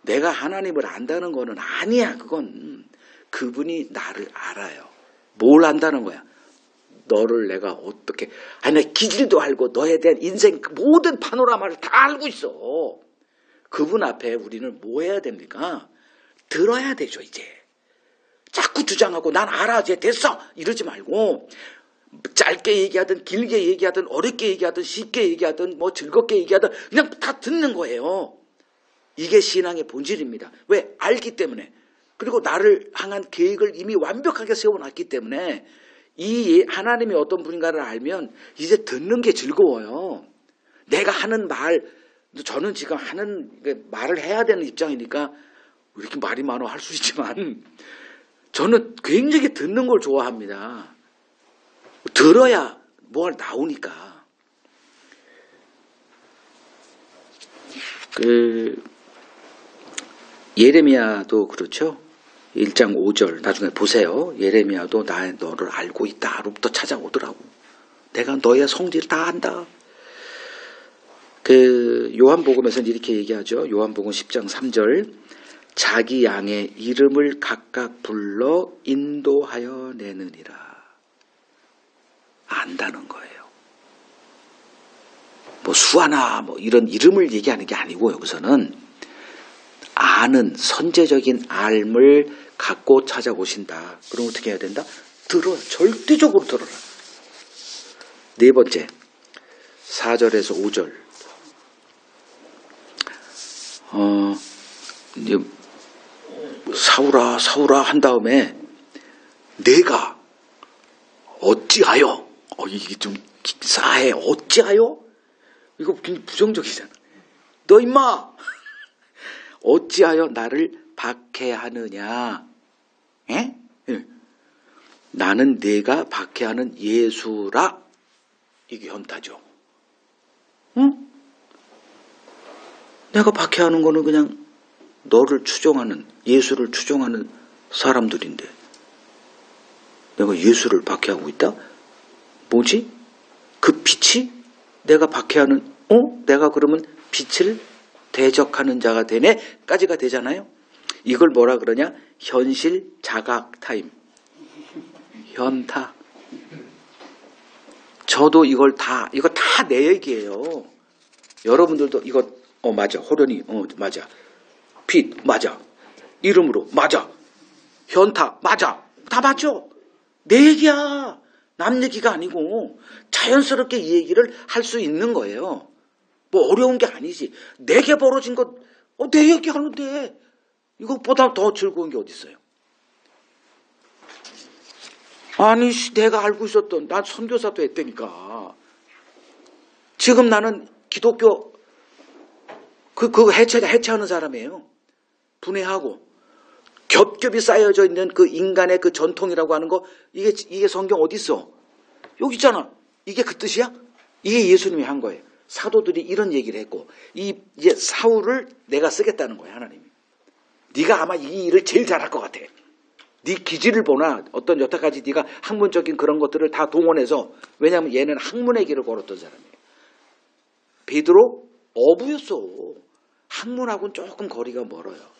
내가 하나님을 안다는 거는 아니야. 그건 그분이 나를 알아요. 뭘 안다는 거야? 너를 내가 어떻게 내 기질도 알고 너에 대한 인생 모든 파노라마를 다 알고 있어. 그분 앞에 우리는 뭐 해야 됩니까? 들어야 되죠. 이제 자꾸 주장하고 난 알아 이제 됐어 이러지 말고 짧게 얘기하든 길게 얘기하든 어렵게 얘기하든 쉽게 얘기하든 뭐 즐겁게 얘기하든 그냥 다 듣는 거예요. 이게 신앙의 본질입니다. 왜? 알기 때문에. 그리고 나를 향한 계획을 이미 완벽하게 세워놨기 때문에 이 하나님이 어떤 분인가를 알면 이제 듣는 게 즐거워요. 내가 하는 말, 저는 지금 하는 말을 해야 되는 입장이니까 왜 이렇게 말이 많아 할 수 있지만 저는 굉장히 듣는 걸 좋아합니다. 들어야 뭐가 나오니까. 예레미야도 그렇죠. 1장 5절 나중에 보세요. 예레미야도 너를 알고 있다. 아로부터 찾아오더라고. 내가 너의 성질 다 안다. 요한복음에서는 이렇게 얘기하죠. 요한복음 10장 3절 자기 양의 이름을 각각 불러 인도하여 내느니라. 안다는 거예요. 뭐 수아나 뭐 이런 이름을 얘기하는 게 아니고 여기서는 아는 선제적인 알을 갖고 찾아오신다. 그럼 어떻게 해야 된다? 들어. 절대적으로 들어라. 네 번째 4절에서 5절 이제 사울아 한 다음에 내가 어찌하여 이게 좀 싸해. 어찌하여? 이거 굉장히 부정적이잖아. 너 임마 어찌하여 나를 박해하느냐? 에? 예. 나는 내가 박해하는 예수라. 이게 현타죠. 응? 내가 박해하는 거는 그냥 너를 추종하는, 예수를 추종하는 사람들인데 내가 예수를 박해하고 있다? 뭐지? 그 빛이 내가 박해하는, 내가 그러면 빛을 대적하는 자가 되네? 까지가 되잖아요. 이걸 뭐라 그러냐? 현실 자각 타임. 현타. 저도 이거 다 내 얘기예요. 여러분들도 이거, 맞아. 호련이, 맞아. 빛, 맞아. 이름으로, 맞아. 현타, 맞아. 다 맞죠? 내 얘기야. 남 얘기가 아니고 자연스럽게 이 얘기를 할 수 있는 거예요. 뭐 어려운 게 아니지. 내게 벌어진 것, 내 얘기하는데 이것보다 더 즐거운 게 어디 있어요? 아니, 내가 알고 있었던, 난 선교사도 했다니까. 지금 나는 기독교 해체하는 사람이에요. 분해하고 겹겹이 쌓여져 있는 그 인간의 그 전통이라고 하는 거, 이게 성경 어디 있어? 여기 있잖아. 이게 그 뜻이야? 이게 예수님이 한 거예요. 사도들이 이런 얘기를 했고, 이제 사울을 내가 쓰겠다는 거야, 하나님이. 네가 아마 이 일을 제일 잘할 것 같아. 네 기질을 보나 어떤 여태까지 네가 학문적인 그런 것들을 다 동원해서, 왜냐하면 얘는 학문의 길을 걸었던 사람이에요. 베드로 어부였어. 학문하고는 조금 거리가 멀어요.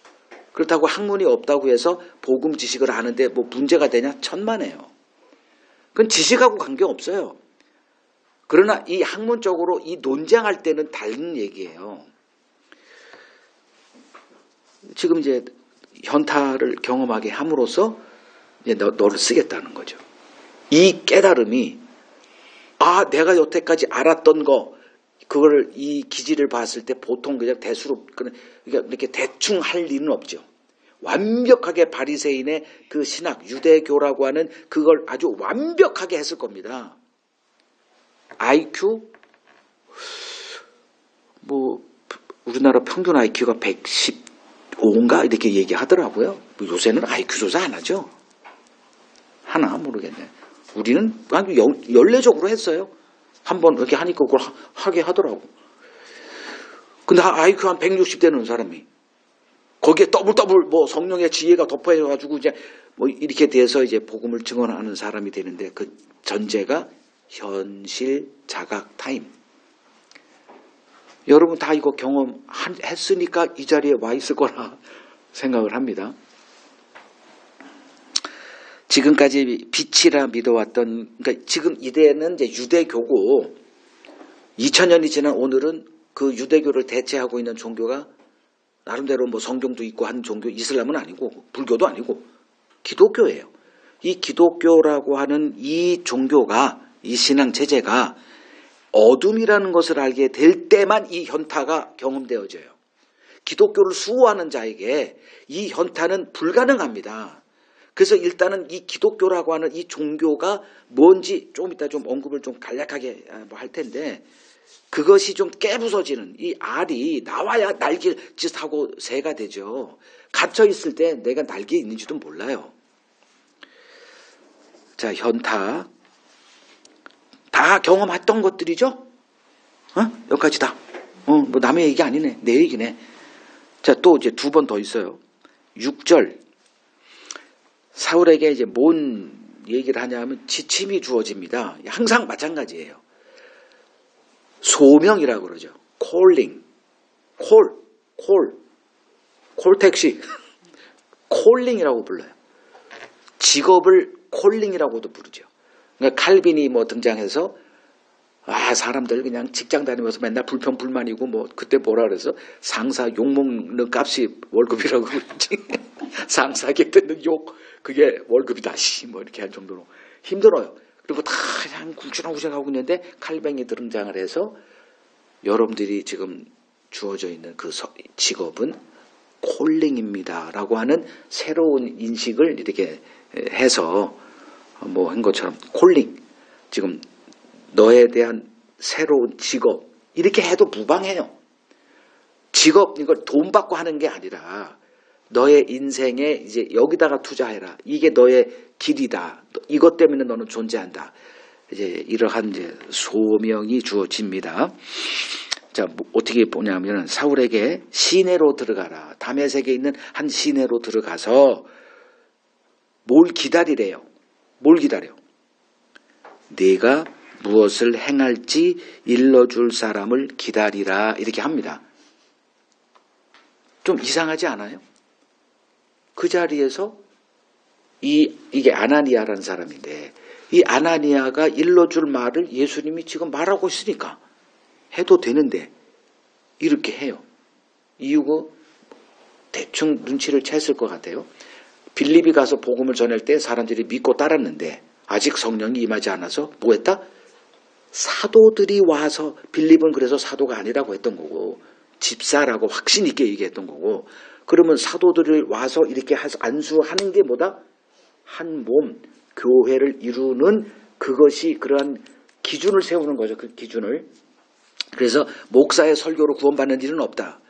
그렇다고 학문이 없다고 해서 복음 지식을 아는데 뭐 문제가 되냐? 천만에요. 그건 지식하고 관계없어요. 그러나 이 학문적으로 이 논쟁할 때는 다른 얘기예요. 지금 이제 현타를 경험하게 함으로써 이제 너를 쓰겠다는 거죠. 이 깨달음이 내가 여태까지 알았던 거 그거를 이 기질을 봤을 때 보통 그냥 대수로 그러니까 이렇게 대충 할 일은 없죠. 완벽하게 바리새인의 그 신학 유대교라고 하는 그걸 아주 완벽하게 했을 겁니다. IQ 뭐 우리나라 평균 IQ가 115인가 이렇게 얘기하더라고요. 요새는 IQ 조사 안 하죠. 하나 모르겠네. 우리는 아주 연례적으로 했어요. 한번 이렇게 하니까 그걸 하게 하더라고. 근데 IQ 한 160 되는 사람이 거기에 더블 뭐 성령의 지혜가 덮어져가지고 이제 뭐 이렇게 돼서 이제 복음을 증언하는 사람이 되는데 그 전제가 현실 자각 타임. 여러분 다 이거 경험했으니까 이 자리에 와 있을 거라 생각을 합니다. 지금까지 빛이라 믿어왔던, 그러니까 지금 이대는 이제 유대교고 2000년이 지난 오늘은 그 유대교를 대체하고 있는 종교가 나름대로 뭐 성경도 있고 한 종교, 이슬람은 아니고 불교도 아니고 기독교예요. 이 기독교라고 하는 이 종교가, 이 신앙 체제가 어둠이라는 것을 알게 될 때만 이 현타가 경험되어져요. 기독교를 수호하는 자에게 이 현타는 불가능합니다. 그래서 일단은 이 기독교라고 하는 이 종교가 뭔지 좀 이따 좀 언급을 좀 간략하게 할 텐데 그것이 좀 깨부서지는 이 알이 나와야 날개짓하고 새가 되죠. 갇혀 있을 때 내가 날개 있는지도 몰라요. 자, 현타. 다 경험했던 것들이죠? 여기까지 다. 뭐 남의 얘기 아니네. 내 얘기네. 자, 또 이제 두 번 더 있어요. 6절. 사울에게 이제 뭔 얘기를 하냐면 지침이 주어집니다. 항상 마찬가지예요. 소명이라고 그러죠. 콜링. 콜택시. 콜링이라고 불러요. 직업을 콜링이라고도 부르죠. 그러니까 칼빈이 뭐 등장해서 사람들 그냥 직장 다니면서 맨날 불평불만이고 뭐 그때 뭐라 그래서 상사 욕먹는 값이 월급이라고 그러지. 상사에게 듣는 욕 그게 월급이다. 뭐 이렇게 할 정도로 힘들어요. 그리고 다 그냥 굴쭉하고 있는데 칼뱅이 등장을 해서 여러분들이 지금 주어져 있는 그 직업은 콜링입니다라고 하는 새로운 인식을 이렇게 해서 뭐 한 것처럼 콜링 지금 너에 대한 새로운 직업 이렇게 해도 무방해요. 직업 이걸 돈 받고 하는 게 아니라 너의 인생에 이제 여기다가 투자해라. 이게 너의 길이다. 이것 때문에 너는 존재한다. 이제 이러한 이제 소명이 주어집니다. 자, 뭐 어떻게 보냐면 사울에게 시내로 들어가라. 다메섹에 있는 한 시내로 들어가서 뭘 기다리래요. 뭘 기다려? 네가 무엇을 행할지 일러줄 사람을 기다리라. 이렇게 합니다. 좀 이상하지 않아요? 그 자리에서 이게 아나니아라는 사람인데 이 아나니아가 일러줄 말을 예수님이 지금 말하고 있으니까 해도 되는데 이렇게 해요. 이유가 대충 눈치를 챘을 것 같아요. 빌립이 가서 복음을 전할 때 사람들이 믿고 따랐는데 아직 성령이 임하지 않아서 뭐 했다? 사도들이 와서 빌립은 그래서 사도가 아니라고 했던 거고 집사라고 확신 있게 얘기했던 거고 그러면 사도들이 와서 이렇게 안수하는 게 뭐다? 한 몸 교회를 이루는 그것이 그러한 기준을 세우는 거죠. 그 기준을. 그래서 목사의 설교로 구원받는 일은 없다.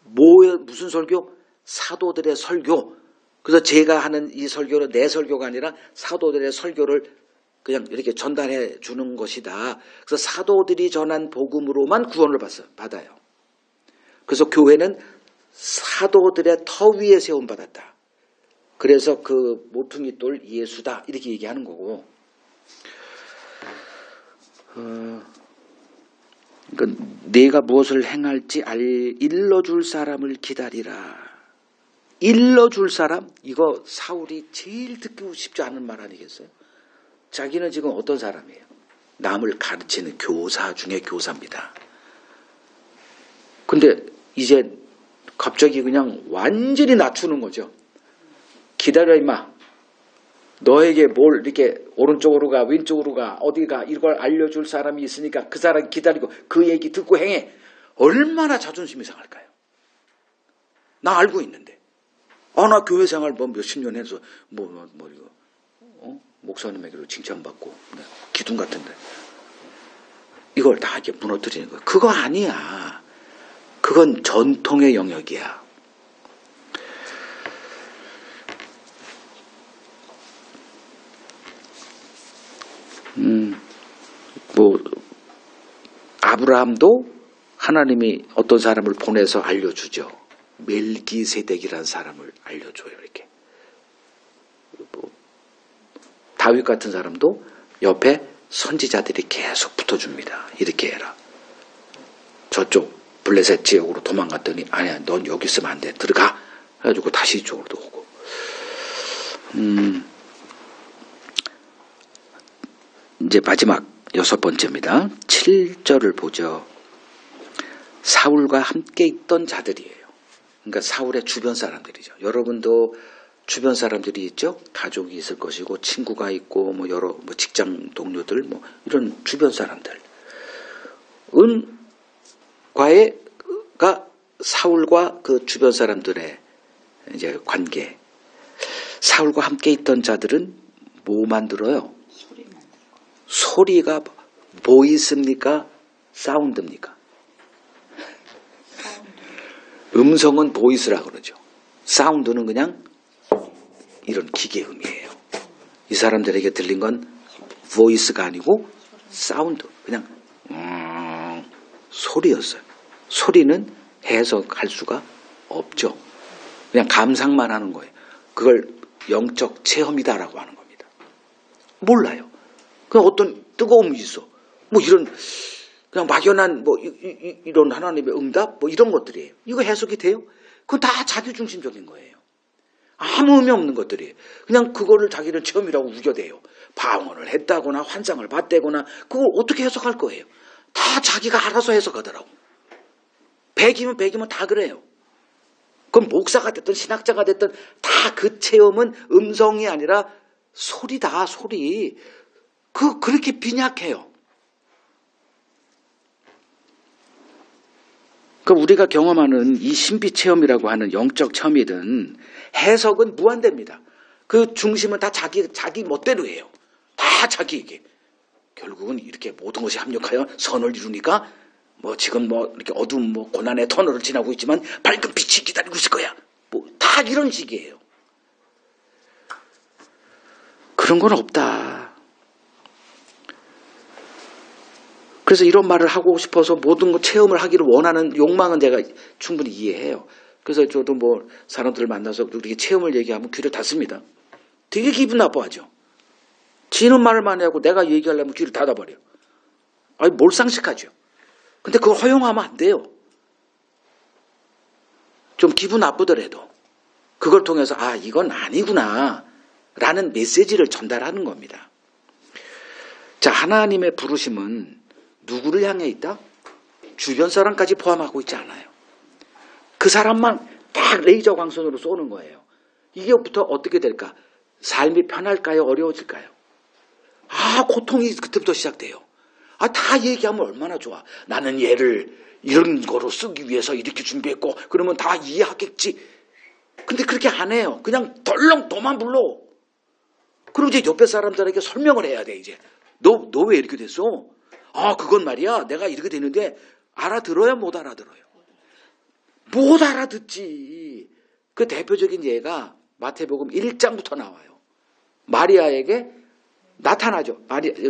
무슨 설교? 사도들의 설교. 그래서 제가 하는 이 설교는 내 설교가 아니라 사도들의 설교를 그냥 이렇게 전달해 주는 것이다. 그래서 사도들이 전한 복음으로만 구원을 받아요. 그래서 교회는 사도들의 터 위에 세움받았다. 그래서 그 모퉁이 돌 예수다. 이렇게 얘기하는 거고. 그러니까 네가 무엇을 행할지 일러줄 사람을 기다리라. 일러줄 사람? 이거 사울이 제일 듣고 싶지 않은 말 아니겠어요? 자기는 지금 어떤 사람이에요? 남을 가르치는 교사 중에 교사입니다. 근데 이제 갑자기 그냥 완전히 낮추는 거죠. 기다려 임마. 너에게 뭘 이렇게 오른쪽으로 가 왼쪽으로 가 어디 가 이걸 알려줄 사람이 있으니까 그 사람 기다리고 그 얘기 듣고 행해. 얼마나 자존심이 상할까요? 나 알고 있는데. 나 교회 생활 뭐 몇십 년 해서 뭐 이거 목사님에게로 칭찬받고 기둥 같은데 이걸 다 이렇게 무너뜨리는 거예요. 그거 아니야. 그건 전통의 영역이야. 아브라함도 하나님이 어떤 사람을 보내서 알려주죠. 멜기세덱이라는 사람을 알려줘요. 이렇게. 다윗 같은 사람도 옆에 선지자들이 계속 붙어줍니다. 이렇게 해라. 저쪽 블레셋 지역으로 도망갔더니 아니야 넌 여기 있으면 안 돼. 들어가. 해가지고 다시 이쪽으로 오고. 이제 마지막 6번째입니다. 7절을 보죠. 사울과 함께 있던 자들이에요. 그러니까 사울의 주변 사람들이죠. 여러분도 주변 사람들이 있죠. 가족이 있을 것이고 친구가 있고 뭐 여러 직장 동료들 뭐 이런 주변 사람들. 과가 사울과 그 주변 사람들의 이제 관계. 사울과 함께 있던 자들은 뭐 만들어요? 소리가 보이스입니까? 사운드입니까? 음성은 보이스라 그러죠. 사운드는 그냥 이런 기계음이에요. 이 사람들에게 들린 건 보이스가 아니고 사운드, 그냥 소리였어요. 소리는 해석할 수가 없죠. 그냥 감상만 하는 거예요. 그걸 영적 체험이다라고 하는 겁니다. 몰라요. 그냥 어떤 뜨거움이 있어. 뭐 이런 그냥 막연한 뭐 이런 하나님의 응답 뭐 이런 것들이에요. 이거 해석이 돼요? 그건 다 자기중심적인 거예요. 아무 의미 없는 것들이에요. 그냥 그거를 자기는 체험이라고 우겨대요. 방언을 했다거나 환상을 봤다거나 그걸 어떻게 해석할 거예요? 다 자기가 알아서 해석하더라고. 100이면 다 그래요. 그럼 목사가 됐든 신학자가 됐든 다 그 체험은 음성이 아니라 소리다, 소리. 그렇게 빈약해요. 우리가 경험하는 이 신비 체험이라고 하는 영적 체험이든 해석은 무한대입니다. 그 중심은 다 자기 멋대로 해요. 다 자기에게. 결국은 이렇게 모든 것이 합력하여 선을 이루니까 뭐 지금 뭐 이렇게 어두운 뭐 고난의 터널을 지나고 있지만 밝은 빛이 기다리고 있을 거야. 뭐 다 이런 식이에요. 그런 건 없다. 그래서 이런 말을 하고 싶어서 모든 거 체험을 하기를 원하는 욕망은 제가 충분히 이해해요. 그래서 저도 뭐 사람들을 만나서 그렇게 체험을 얘기하면 귀를 닫습니다. 되게 기분 나빠하죠. 지는 말만 하고 내가 얘기하려면 귀를 닫아버려. 아니 몰상식하죠. 근데 그걸 허용하면 안 돼요. 좀 기분 나쁘더라도 그걸 통해서 이건 아니구나 라는 메시지를 전달하는 겁니다. 자, 하나님의 부르심은 누구를 향해 있다? 주변 사람까지 포함하고 있지 않아요. 그 사람만 딱 레이저 광선으로 쏘는 거예요. 이게부터 어떻게 될까? 삶이 편할까요? 어려워질까요? 고통이 그때부터 시작돼요. 다 얘기하면 얼마나 좋아. 나는 얘를 이런 거로 쓰기 위해서 이렇게 준비했고 그러면 다 이해하겠지. 근데 그렇게 안 해요. 그냥 덜렁 너만 불러. 그럼 이제 옆에 사람들에게 설명을 해야 돼. 이제 너 왜 이렇게 됐어? 그건 말이야. 내가 이렇게 되는데 알아들어요? 못 알아들어요? 못 알아듣지. 그 대표적인 예가 마태복음 1장부터 나와요. 마리아에게 나타나죠.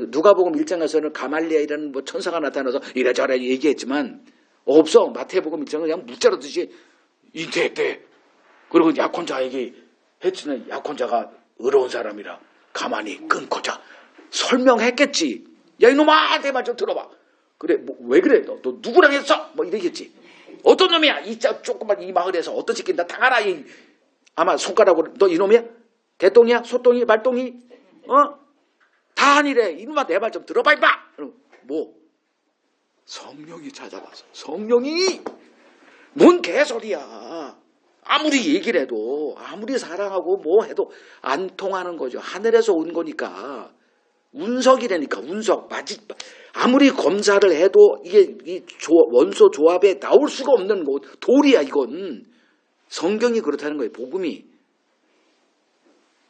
누가복음 1장에서는 가말리엘이라는 뭐 천사가 나타나서 이래저래 얘기했지만 없어. 마태복음 1장은 그냥 문자로듯이 잉태했대. 그리고 약혼자에게 했지만 약혼자가 의로운 사람이라 가만히 끊고자 설명했겠지. 야 이놈아 내 말 좀 들어봐. 그래 왜 그래 너 누구랑 했어? 뭐 이러겠지. 어떤 놈이야? 이 조그만 이 마을에서 어떤 새끼 나 당하라. 아마 손가락으로 너 이놈이야? 개똥이야? 소똥이? 말똥이? 다 아니래. 이놈아 내 말 좀 들어봐 임마. 뭐? 성령이 찾아가서 성령이 뭔 개소리야. 아무리 얘기를 해도, 아무리 사랑하고 뭐 해도 안 통하는 거죠. 하늘에서 온 거니까. 운석이라니까, 운석. 아무리 검사를 해도 이게 원소 조합에 나올 수가 없는 거. 돌이야, 이건. 성경이 그렇다는 거예요, 복음이.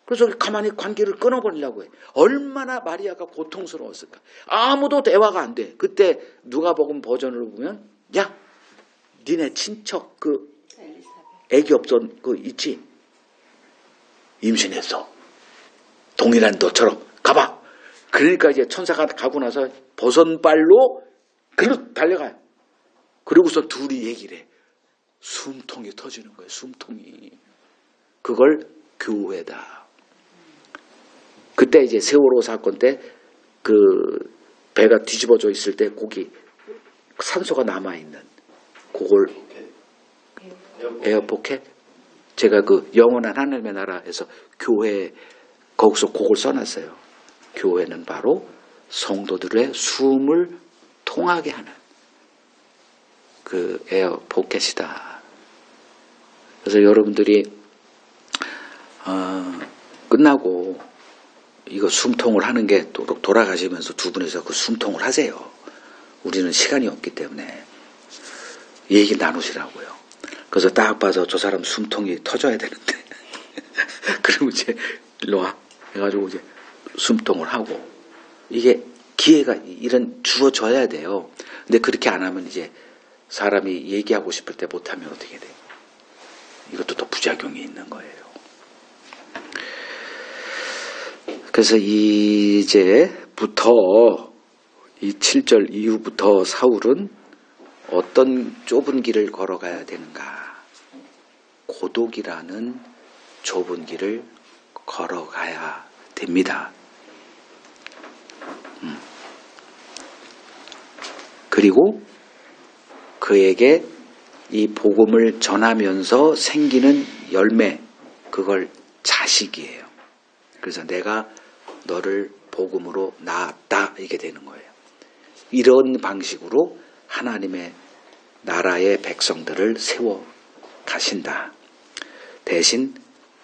그래서 가만히 관계를 끊어버리려고 해. 얼마나 마리아가 고통스러웠을까. 아무도 대화가 안 돼. 그때 누가복음 버전으로 보면, 야, 니네 친척 애기 없던 있지? 임신했어. 동일한 너처럼 가봐. 그러니까 이제 천사가 가고 나서 버선발로 글로 달려가요. 그리고서 둘이 얘기를 해. 숨통이 터지는 거예요. 숨통이. 그걸 교회다. 그때 이제 세월호 사건 때 배가 뒤집어져 있을 때 거기 산소가 남아있는 그걸 에어포켓? 제가 영원한 하늘의 나라에서 교회 거기서 그걸 써놨어요. 교회는 바로 성도들의 숨을 통하게 하는 에어포켓이다. 그래서 여러분들이 끝나고 이거 숨통을 하는 게 돌아가시면서 두 분이서 그 숨통을 하세요. 우리는 시간이 없기 때문에 얘기 나누시라고요. 그래서 딱 봐서 저 사람 숨통이 터져야 되는데 그러면 이제 일로 와 해가지고 이제 숨통을 하고 이게 기회가 이런 주어져야 돼요. 근데 그렇게 안 하면 이제 사람이 얘기하고 싶을 때 못하면 어떻게 돼요? 이것도 또 부작용이 있는 거예요. 그래서 이제부터 이 7절 이후부터 사울은 어떤 좁은 길을 걸어가야 되는가? 고독이라는 좁은 길을 걸어가야 됩니다. 그리고 그에게 이 복음을 전하면서 생기는 열매, 그걸 자식이에요. 그래서 내가 너를 복음으로 낳았다, 이게 되는 거예요. 이런 방식으로 하나님의 나라의 백성들을 세워 가신다. 대신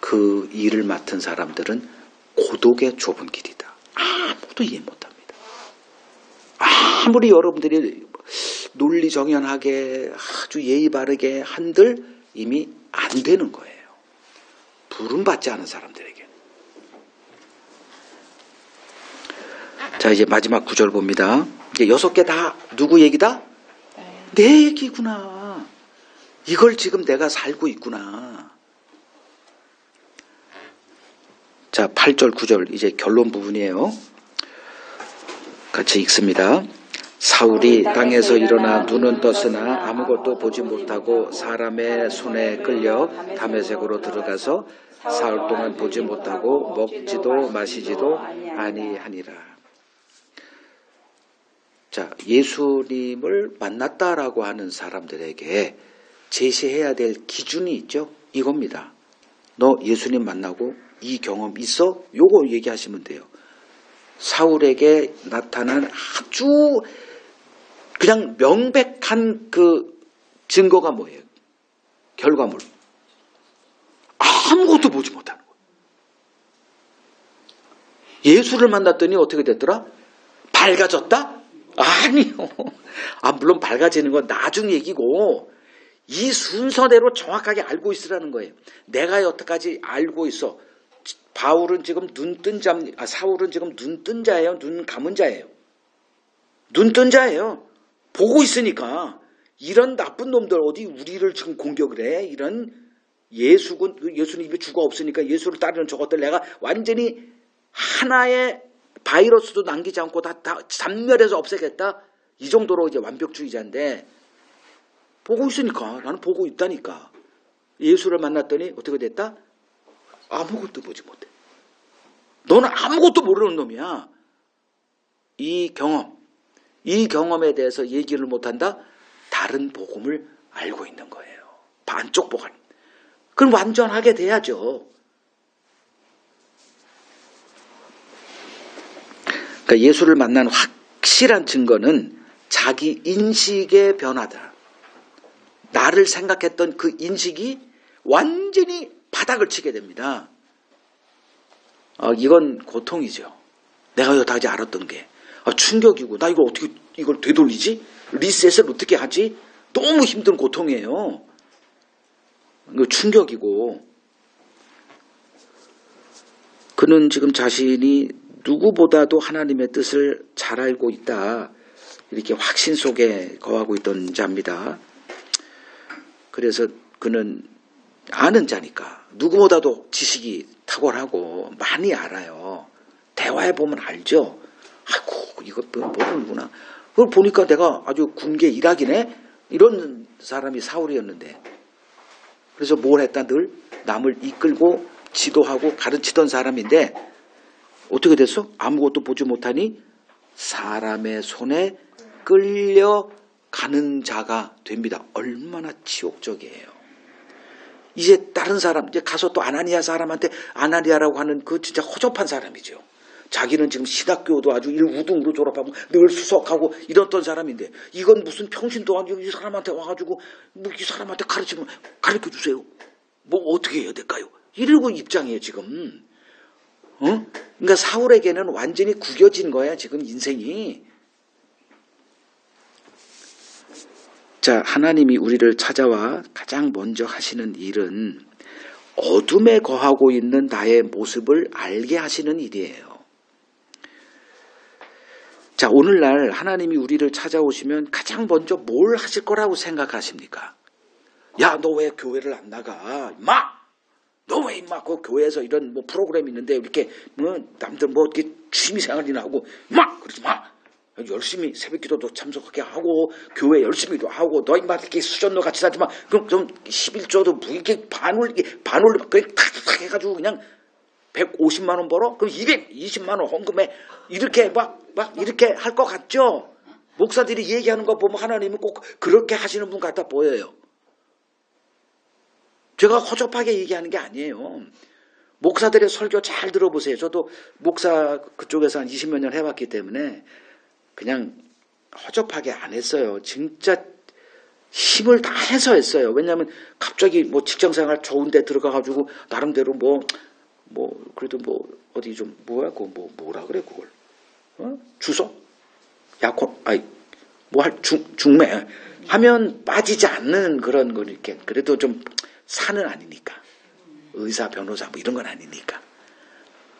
그 일을 맡은 사람들은 고독의 좁은 길이다. 아무도 이해 못합니다. 아무리 여러분들이 논리정연하게 아주 예의 바르게 한들 이미 안 되는 거예요. 부름받지 않은 사람들에게. 자, 이제 마지막 구절 봅니다. 이제 6개 다 누구 얘기다? 내 얘기구나. 이걸 지금 내가 살고 있구나. 자, 8절 9절 이제 결론 부분이에요. 같이 읽습니다. 사울이 땅에서 일어나 눈은 떴으나 아무것도 보지 못하고 사람의 손에 끌려 다메섹으로 들어가서 사흘 동안 보지 못하고 먹지도 마시지도 아니하니라. 자, 예수님을 만났다라고 하는 사람들에게 제시해야 될 기준이 있죠. 이겁니다. 너 예수님 만나고 이 경험 있어? 요거 얘기하시면 돼요. 사울에게 나타난 아주 그냥 명백한 그 증거가 뭐예요? 결과물. 아무것도 보지 못하는 거예요. 예수를 만났더니 어떻게 됐더라? 밝아졌다? 아니요. 물론 밝아지는 건 나중 얘기고 이 순서대로 정확하게 알고 있으라는 거예요. 내가 여태까지 알고 있어. 사울은 지금 눈 뜬 자예요? 눈 감은 자예요? 눈 뜬 자예요. 보고 있으니까. 이런 나쁜 놈들 어디 우리를 지금 공격을 해? 이런 예수님 입에 주가 없으니까 예수를 따르는 저것들 내가 완전히 하나의 바이러스도 남기지 않고 다 단멸해서 없애겠다? 이 정도로 이제 완벽주의자인데 보고 있으니까. 나는 보고 있다니까. 예수를 만났더니 어떻게 됐다? 아무것도 보지 못해. 너는 아무것도 모르는 놈이야. 이 경험에 대해서 얘기를 못한다? 다른 복음을 알고 있는 거예요. 반쪽 복음. 그럼 완전하게 돼야죠. 그러니까 예수를 만난 확실한 증거는 자기 인식의 변화다. 나를 생각했던 그 인식이 완전히 바닥을 치게 됩니다. 이건 고통이죠. 내가 여태까지 알았던 게 충격이고, 나 이거 어떻게 이걸 되돌리지? 리셋을 어떻게 하지? 너무 힘든 고통이에요. 이거 충격이고, 그는 지금 자신이 누구보다도 하나님의 뜻을 잘 알고 있다, 이렇게 확신 속에 거하고 있던 자입니다. 그래서 그는 아는 자니까, 누구보다도 지식이 탁월하고 많이 알아요. 대화해보면 알죠. 아이고, 이것도 모르는구나. 그걸 보니까 내가 아주 군계 일학이네? 이런 사람이 사울이었는데. 그래서 뭘 했다? 늘 남을 이끌고 지도하고 가르치던 사람인데, 어떻게 됐어? 아무것도 보지 못하니 사람의 손에 끌려가는 자가 됩니다. 얼마나 지옥적이에요. 이제 다른 사람, 이제 가서 또 아나니아 사람한테 아나니아라고 하는 그 진짜 허접한 사람이죠. 자기는 지금 신학교도 아주 1우등으로 졸업하고 늘 수석하고 이랬던 사람인데, 이건 무슨 평신도 아니고 이 사람한테 와가지고 뭐 이 사람한테 가르쳐 주세요. 뭐 어떻게 해야 될까요? 이러고 입장이에요 지금. 그러니까 사울에게는 완전히 구겨진 거야 지금 인생이. 자, 하나님이 우리를 찾아와 가장 먼저 하시는 일은 어둠에 거하고 있는 나의 모습을 알게 하시는 일이에요. 자, 오늘날 하나님이 우리를 찾아오시면 가장 먼저 뭘 하실 거라고 생각하십니까? 야, 너 왜 교회를 안 나가? 임마! 너 왜 임마 그 교회에서 이런 뭐 프로그램 있는데 이렇게 뭐 남들 뭐 이렇게 취미생활이나 하고 임마! 그러지 마! 열심히 새벽기도도 참석하게 하고 교회 열심히도 하고, 너 임마 이렇게 수전도 같이 하지만 그럼 좀 11조도 뭐 이렇게 반을 그냥 탁탁 해가지고 그냥 150만 원 벌어? 그럼 220만 원 헌금해. 이렇게 막 이렇게 할 것 같죠? 목사들이 얘기하는 거 보면 하나님은 꼭 그렇게 하시는 분 같아 보여요. 제가 허접하게 얘기하는 게 아니에요. 목사들의 설교 잘 들어보세요. 저도 목사 그쪽에서 한 20몇 년 해봤기 때문에 그냥 허접하게 안 했어요. 진짜 힘을 다 해서 했어요. 왜냐하면 갑자기 뭐 직장생활 좋은 데 들어가가지고 나름대로 그래도 어디 좀 뭐라 그래 그걸 주소 약혼 중매 하면 빠지지 않는 그런 거, 이렇게 그래도 좀 산은 아니니까, 의사 변호사 뭐 이런 건 아니니까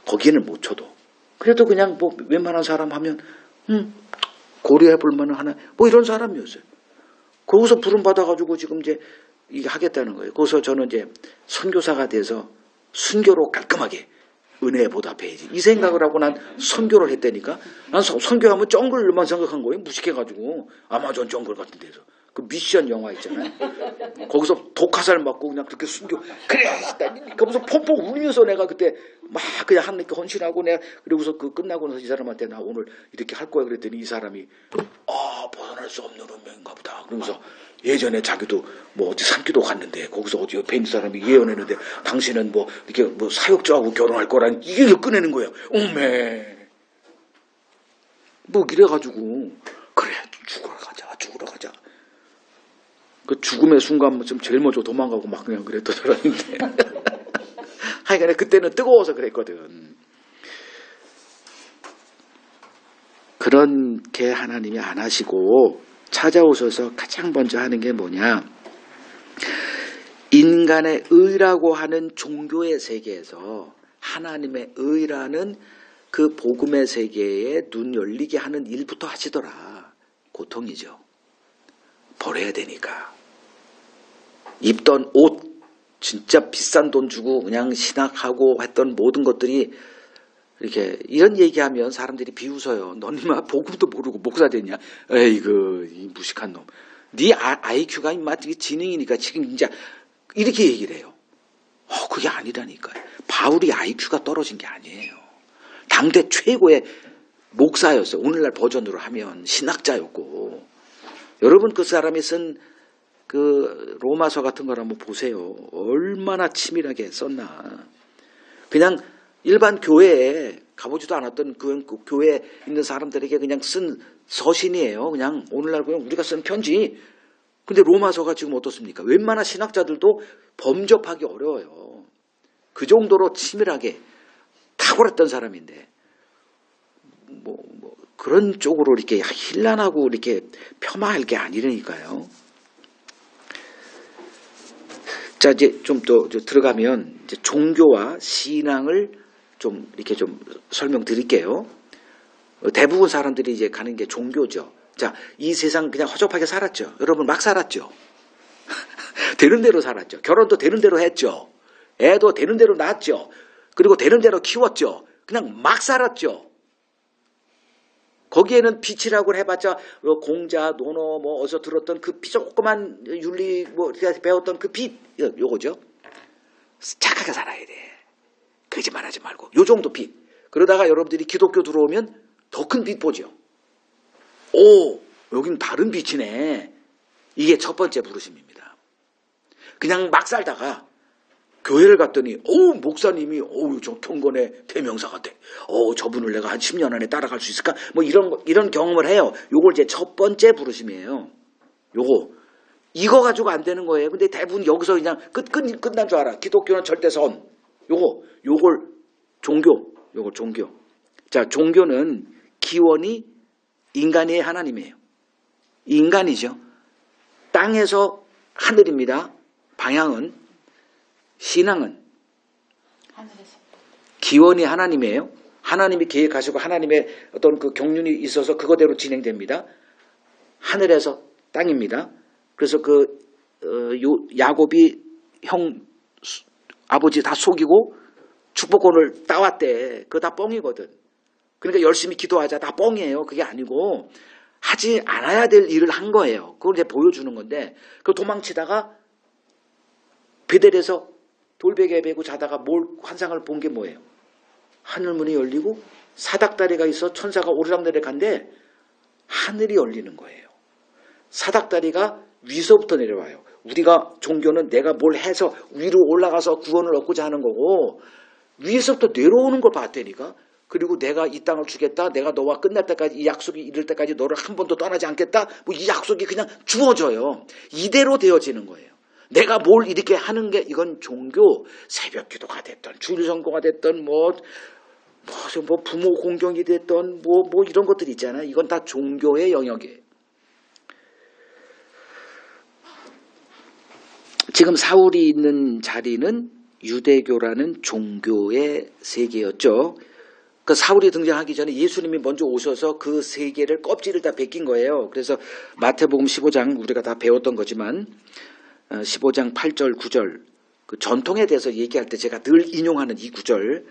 거기에는 못 쳐도 그래도 그냥 뭐 웬만한 사람 하면 고려해 볼 만한 하나 뭐 이런 사람이었어요. 거기서 부름 받아가지고 지금 이제 이게 하겠다는 거예요. 거기서 저는 이제 선교사가 돼서 순교로 깔끔하게 은혜에 보답해야지 이 생각을 하고 난 선교를 했다니까. 난 선교하면 정글만 생각한 거예요. 무식해가지고 아마존 정글 같은 데서 그 미션 영화 있잖아요. 거기서 독화살 맞고 그냥 그렇게 순교 그래. 거기서 펑펑 울면서 내가 그때 막 그냥 하나님께 헌신하고 내가 그리고서 그 끝나고 나서 이 사람한테 나 오늘 이렇게 할 거야 그랬더니 이 사람이 벗어날 수 없는 운명인가 보다. 그러면서 예전에 자기도 뭐 어디 산기도 갔는데 거기서 어디 옆에 있는 사람이 예언했는데 당신은 뭐 이렇게 뭐 사역자하고 결혼할 거란 이게 꺼내는 거예요. 오메 뭐 이래가지고 그래 죽으러 가자. 그 죽음의 순간 좀 제일 먼저 도망가고 막 그냥 그랬던 사람인데 하여간에 그때는 뜨거워서 그랬거든. 그렇게 하나님이 안 하시고 찾아오셔서 가장 먼저 하는 게 뭐냐, 인간의 의라고 하는 종교의 세계에서 하나님의 의라는 그 복음의 세계에 눈 열리게 하는 일부터 하시더라. 고통이죠. 버려야 되니까. 입던 옷 진짜 비싼 돈 주고 그냥 신학하고 했던 모든 것들이 이렇게 이런 얘기하면 사람들이 비웃어요. 넌 임마 복음도 모르고 목사 됐냐? 에이그 이 무식한 놈. 네 IQ가 임마 지능이니까 지금 이제 이렇게 얘기를 해요. 그게 아니라니까요. 바울이 IQ가 떨어진 게 아니에요. 당대 최고의 목사였어요. 오늘날 버전으로 하면 신학자였고. 여러분 그 사람이 쓴 그 로마서 같은 걸 한번 보세요. 얼마나 치밀하게 썼나. 그냥 일반 교회에 가보지도 않았던 그 교회에 있는 사람들에게 그냥 쓴 서신이에요. 그냥 오늘날 그냥 우리가 쓴 편지. 근데 로마서가 지금 어떻습니까? 웬만한 신학자들도 범접하기 어려워요. 그 정도로 치밀하게 탁월했던 사람인데 그런 쪽으로 이렇게 힐난하고 이렇게 폄하할 게 아니라니까요. 자, 이제 좀 더 들어가면 이제 종교와 신앙을 좀 이렇게 좀 설명드릴게요. 대부분 사람들이 이제 가는 게 종교죠. 자, 이 세상 그냥 허접하게 살았죠. 여러분 막 살았죠. 되는 대로 살았죠. 결혼도 되는 대로 했죠. 애도 되는 대로 낳았죠. 그리고 되는 대로 키웠죠. 그냥 막 살았죠. 거기에는 빛이라고 해봤자 공자, 논어 어디서 들었던 그 조그만 윤리 배웠던 그 빛 요거죠. 착하게 살아야 돼. 거짓말하지 말고 요 정도 빛. 그러다가 여러분들이 기독교 들어오면 더 큰 빛 보죠. 오, 여긴 다른 빛이네. 이게 첫 번째 부르심입니다. 그냥 막 살다가 교회를 갔더니 목사님이 저 경건의 대명사 같아. 저분을 내가 한 10년 안에 따라갈 수 있을까? 이런 경험을 해요. 요걸 이제 첫 번째 부르심이에요. 이거 가지고 안 되는 거예요. 근데 대부분 여기서 그냥 끝난 줄 알아. 기독교는 절대선. 요걸 종교. 자, 종교는 기원이 인간의 하나님이에요. 인간이죠. 땅에서 하늘입니다. 방향은. 신앙은 기원이 하나님이에요. 하나님이 계획하시고 하나님의 어떤 그 경륜이 있어서 그거대로 진행됩니다. 하늘에서 땅입니다. 그래서 야곱이 아버지 다 속이고 축복권을 따왔대. 그거 다 뻥이거든. 그러니까 열심히 기도하자. 다 뻥이에요. 그게 아니고 하지 않아야 될 일을 한 거예요. 그걸 이제 보여주는 건데 그 도망치다가 베델에서 돌베개에 베고 자다가 환상을 본 게 뭐예요? 하늘문이 열리고 사닥다리가 있어 천사가 오르락내리락 간데 하늘이 열리는 거예요. 사닥다리가 위서부터 내려와요. 우리가 종교는 내가 뭘 해서 위로 올라가서 구원을 얻고자 하는 거고 위에서부터 내려오는 걸 봤다니까. 그리고 내가 이 땅을 주겠다. 내가 너와 끝날 때까지 이 약속이 이를 때까지 너를 한 번도 떠나지 않겠다. 이 약속이 그냥 주어져요. 이대로 되어지는 거예요. 내가 뭘 이렇게 하는 게 이건 종교. 새벽 기도가 됐던 주일 선거가 됐던 부모 공경이 됐던 이런 것들 있잖아요. 이건 다 종교의 영역이에요. 지금 사울이 있는 자리는 유대교라는 종교의 세계였죠. 그 사울이 등장하기 전에 예수님이 먼저 오셔서 그 세계를 껍질을 다 벗긴 거예요. 그래서 마태복음 15장 우리가 다 배웠던 거지만 15장 8절 9절 그 전통에 대해서 얘기할 때 제가 늘 인용하는 이 구절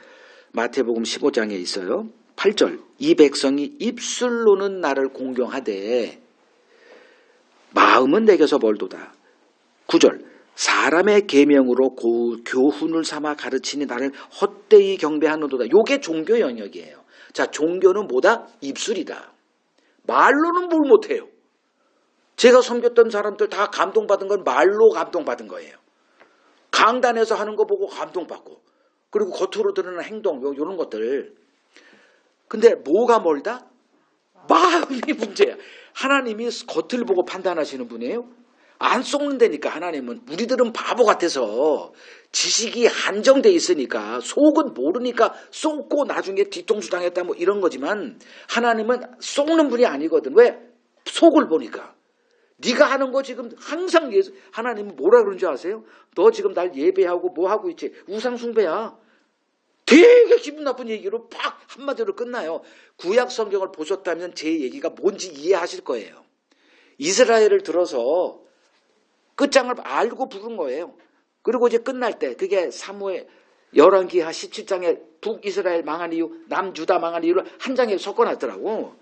마태복음 15장에 있어요. 8절 이 백성이 입술로는 나를 공경하되 마음은 내게서 멀도다. 9절 사람의 계명으로 교훈을 삼아 가르치니 나를 헛되이 경배하노도다. 요게 종교 영역이에요. 자, 종교는 뭐다? 입술이다. 말로는 뭘 못해요. 제가 섬겼던 사람들 다 감동받은 건 말로 감동받은 거예요. 강단에서 하는 거 보고 감동받고 그리고 겉으로 드러나는 행동 이런 것들. 근데 뭐가 멀다? 마음이 문제야. 하나님이 겉을 보고 판단하시는 분이에요. 안 속는다니까 하나님은. 우리들은 바보 같아서 지식이 한정돼 있으니까 속은 모르니까 속고 나중에 뒤통수 당했다 이런 거지만 하나님은 속는 분이 아니거든. 왜? 속을 보니까. 네가 하는 거 지금 항상 하나님은 뭐라 그러는 줄 아세요? 너 지금 날 예배하고 뭐 하고 있지? 우상 숭배야. 되게 기분 나쁜 얘기로 팍 한마디로 끝나요. 구약 성경을 보셨다면 제 얘기가 뭔지 이해하실 거예요. 이스라엘을 들어서 끝장을 알고 부른 거예요. 그리고 이제 끝날 때 그게 사무엘 열왕기하 17장에 북이스라엘 망한 이유, 남유다 망한 이유를 한 장에 섞어놨더라고.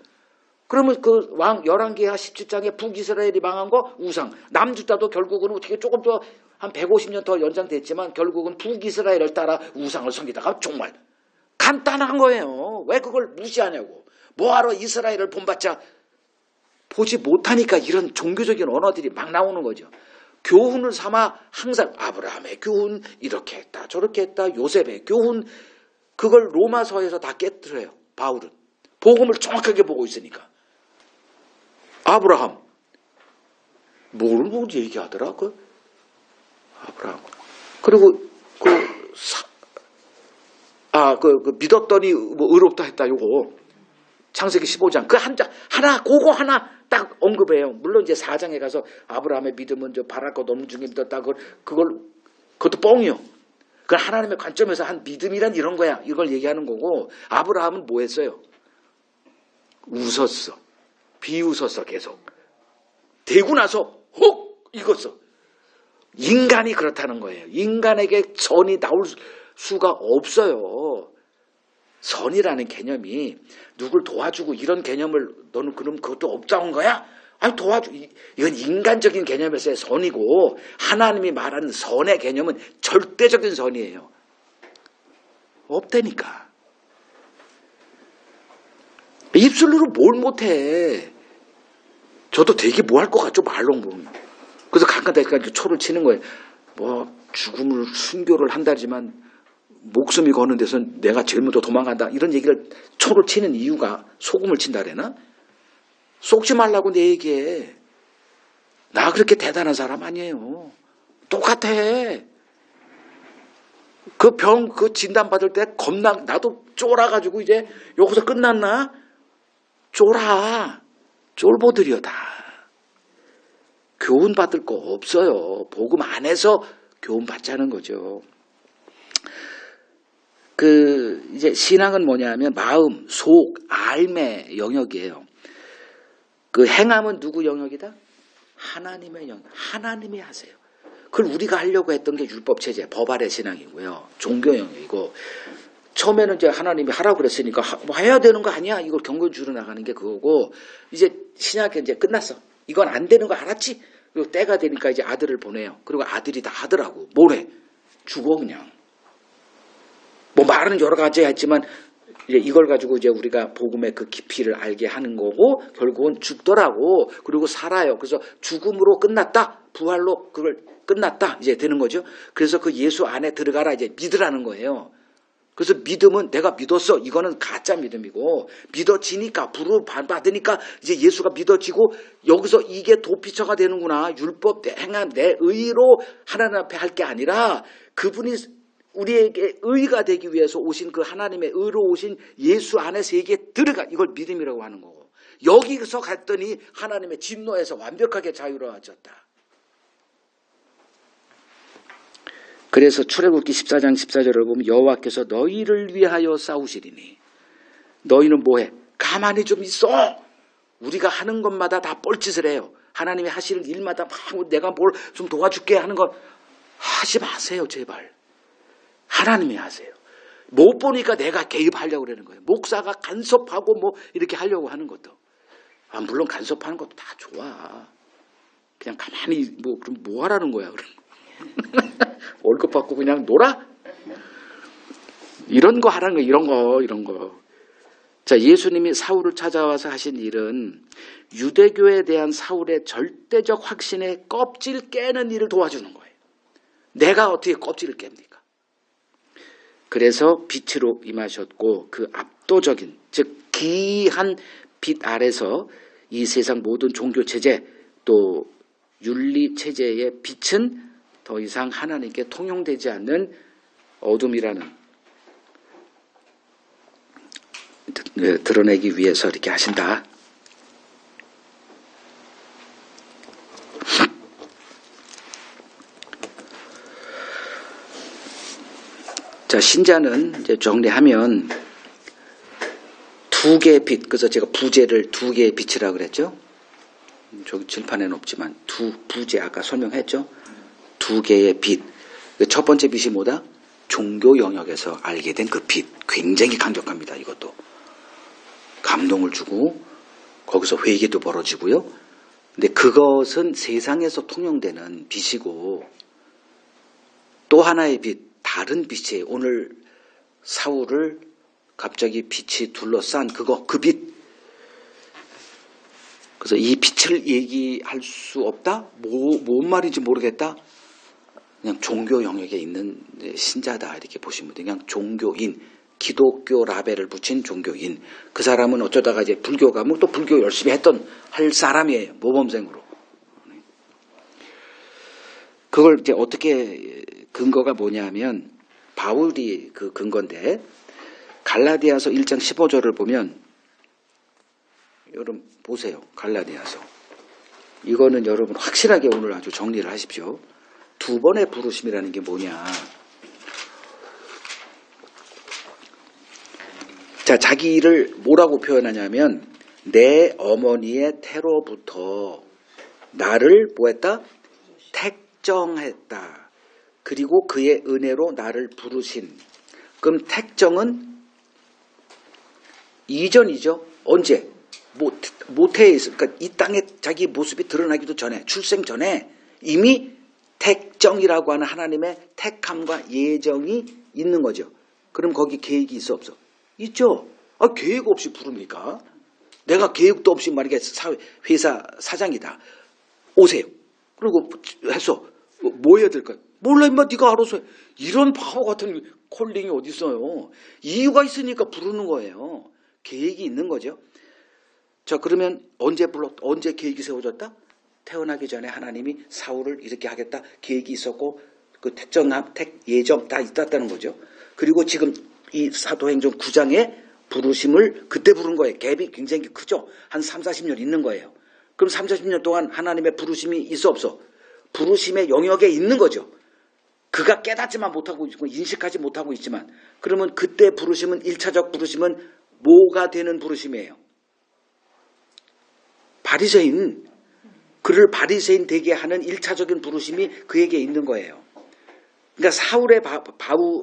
그러면 그 열왕기하 17장에 북이스라엘이 망한 거 우상, 남유다도 결국은 어떻게 조금 더 한 150년 더 연장됐지만 결국은 북이스라엘을 따라 우상을 섬기다가 정말 간단한 거예요. 왜 그걸 무시하냐고. 뭐하러 이스라엘을 본받자. 보지 못하니까 이런 종교적인 언어들이 막 나오는 거죠. 교훈을 삼아 항상 아브라함의 교훈 이렇게 했다 저렇게 했다. 요셉의 교훈 그걸 로마서에서 다 깨뜨려요. 바울은. 복음을 정확하게 보고 있으니까. 아브라함 뭘 얘기하더라? 아브라함. 그리고 믿었더니 뭐 의롭다 했다 요거. 창세기 15장. 하나 딱 언급해요. 물론 이제 4장에 가서 아브라함의 믿음은 바랄 것 없는 중에 믿었다. 그것도 뻥이요. 그건 하나님의 관점에서 한 믿음이란 이런 거야. 이걸 얘기하는 거고, 아브라함은 뭐 했어요? 웃었어. 비웃었어, 계속. 되고 나서 혹 익었어. 인간이 그렇다는 거예요. 인간에게 선이 나올 수가 없어요. 선이라는 개념이 누굴 도와주고 이런 개념을 너는 그럼 그것도 없다는 거야? 아니 이건 인간적인 개념에서의 선이고, 하나님이 말하는 선의 개념은 절대적인 선이에요. 없다니까. 입술로 뭘 못해. 저도 되게 뭐 할 것 같죠, 말로 보면. 그래서 가끔 초를 치는 거예요. 뭐 죽음을 순교를 한다지만 목숨이 거는 데서는 내가 제일 먼저 도망간다. 이런 얘기를 초를 치는 이유가 소금을 친다 그래나? 속지 말라고 내 얘기해. 나 그렇게 대단한 사람 아니에요. 똑같아. 그 진단 받을 때 나도 쫄아가지고 이제 여기서 끝났나? 쫄보들이요 다. 교훈 받을 거 없어요. 복음 안에서 교훈 받자는 거죠. 이제 신앙은 뭐냐면 마음, 속, 알의 영역이에요. 행함은 누구 영역이다? 하나님의 영역. 하나님이 하세요. 그걸 우리가 하려고 했던 게 율법 체제, 법 아래 신앙이고요. 종교 영역이고, 처음에는 이제 하나님이 하라고 그랬으니까 뭐 해야 되는 거 아니야? 이걸 경건 주로 나가는 게 그거고, 이제 신약이 이제 끝났어. 이건 안 되는 거 알았지? 그리고 때가 되니까 이제 아들을 보내요. 그리고 아들이 다 하더라고. 뭐래? 죽어 그냥. 뭐 말은 여러 가지 했지만 이제 이걸 가지고 이제 우리가 복음의 그 깊이를 알게 하는 거고, 결국은 죽더라고. 그리고 살아요. 그래서 죽음으로 끝났다. 부활로 그걸 끝났다. 이제 되는 거죠. 그래서 그 예수 안에 들어가라. 이제 믿으라는 거예요. 그래서 믿음은 내가 믿었어. 이거는 가짜 믿음이고, 믿어지니까, 부르 받으니까 이제 예수가 믿어지고, 여기서 이게 도피처가 되는구나. 율법 행한 내 의로 하나님 앞에 할 게 아니라, 그분이 우리에게 의가 되기 위해서 오신 그 하나님의 의로 오신 예수 안에 세계에 들어가. 이걸 믿음이라고 하는 거고, 여기서 갔더니 하나님의 진노에서 완벽하게 자유로워졌다. 그래서 출애굽기 14장 14절을 보면 여호와께서 너희를 위하여 싸우시리니, 너희는 뭐해? 가만히 좀 있어. 우리가 하는 것마다 다 뻘짓을 해요. 하나님이 하시는 일마다 막 내가 뭘 좀 도와줄게 하는 건 하지 마세요, 제발. 하나님이 하세요. 못 보니까 내가 개입하려고 그러는 거예요. 목사가 간섭하고 뭐 이렇게 하려고 하는 것도. 물론 간섭하는 것도 다 좋아. 그냥 가만히 그럼 뭐 하라는 거야, 그럼. 월급 받고 그냥 놀아? 이런 거 하라는 거, 이런 거. 자, 예수님이 사울을 찾아와서 하신 일은 유대교에 대한 사울의 절대적 확신에 껍질 깨는 일을 도와주는 거예요. 내가 어떻게 껍질을 깹니까? 그래서 빛으로 임하셨고, 그 압도적인, 즉 기이한 빛 아래서 이 세상 모든 종교 체제 또 윤리 체제의 빛은 더 이상 하나님께 통용되지 않는 어둠이라는 드러내기 위해서 이렇게 하신다. 자, 신자는 이제 정리하면 두 개의 빛, 그래서 제가 부제를 두 개의 빛이라고 그랬죠. 저기 칠판에는 없지만 부제 아까 설명했죠. 두 개의 빛. 첫 번째 빛이 뭐다? 종교 영역에서 알게 된 그 빛. 굉장히 강력합니다. 이것도. 감동을 주고 거기서 회개도 벌어지고요. 근데 그것은 세상에서 통용되는 빛이고, 또 하나의 빛, 다른 빛이에요. 오늘 사울을 갑자기 빛이 둘러싼 그 빛. 그래서 이 빛을 얘기할 수 없다? 뭔 말인지 모르겠다? 그냥 종교 영역에 있는 신자다, 이렇게 보시면 돼요. 그냥 종교인, 기독교 라벨을 붙인 종교인. 그 사람은 어쩌다가 이제 불교 가면 또 불교 열심히 할 사람이에요. 모범생으로. 그걸 이제 어떻게 근거가 뭐냐면 바울이 그 근거인데 갈라디아서 1장 15절을 보면 여러분 보세요. 갈라디아서. 이거는 여러분 확실하게 오늘 아주 정리를 하십시오. 두 번의 부르심이라는 게 뭐냐. 자, 자기를 뭐라고 표현하냐면 내 어머니의 태로부터 나를 뭐했다? 택정했다. 그리고 그의 은혜로 나를 부르신. 그럼 택정은 이전이죠. 언제? 모태에 있어. 그러니까 이 땅에 자기 모습이 드러나기도 전에, 출생 전에 이미 택정이라고 하는 하나님의 택함과 예정이 있는 거죠. 그럼 거기 계획이 있어 없어? 있죠. 계획 없이 부릅니까? 내가 계획도 없이 만약에 회사 사장이다. 오세요. 그리고 했어. 뭐 해야 될까요? 몰라 임마 네가 알아서 해. 이런 바보 같은 콜링이 어디 있어요. 이유가 있으니까 부르는 거예요. 계획이 있는 거죠. 자, 그러면 언제 계획이 세워졌다? 태어나기 전에 하나님이 사울을 이렇게 하겠다 계획이 있었고 그 예정 다 있었다는 거죠. 그리고 지금 이 사도행전 9장에 부르심을 그때 부른 거예요. 갭이 굉장히 크죠. 한 3, 40년 있는 거예요. 그럼 3, 40년 동안 하나님의 부르심이 있어 없어? 부르심의 영역에 있는 거죠. 그가 깨닫지만 못하고 있고 인식하지 못하고 있지만 그러면 그때 부르심은 1차적 부르심은 뭐가 되는 부르심이에요? 바리새인. 그를 바리새인 되게 하는 1차적인 부르심이 그에게 있는 거예요. 그러니까 사울의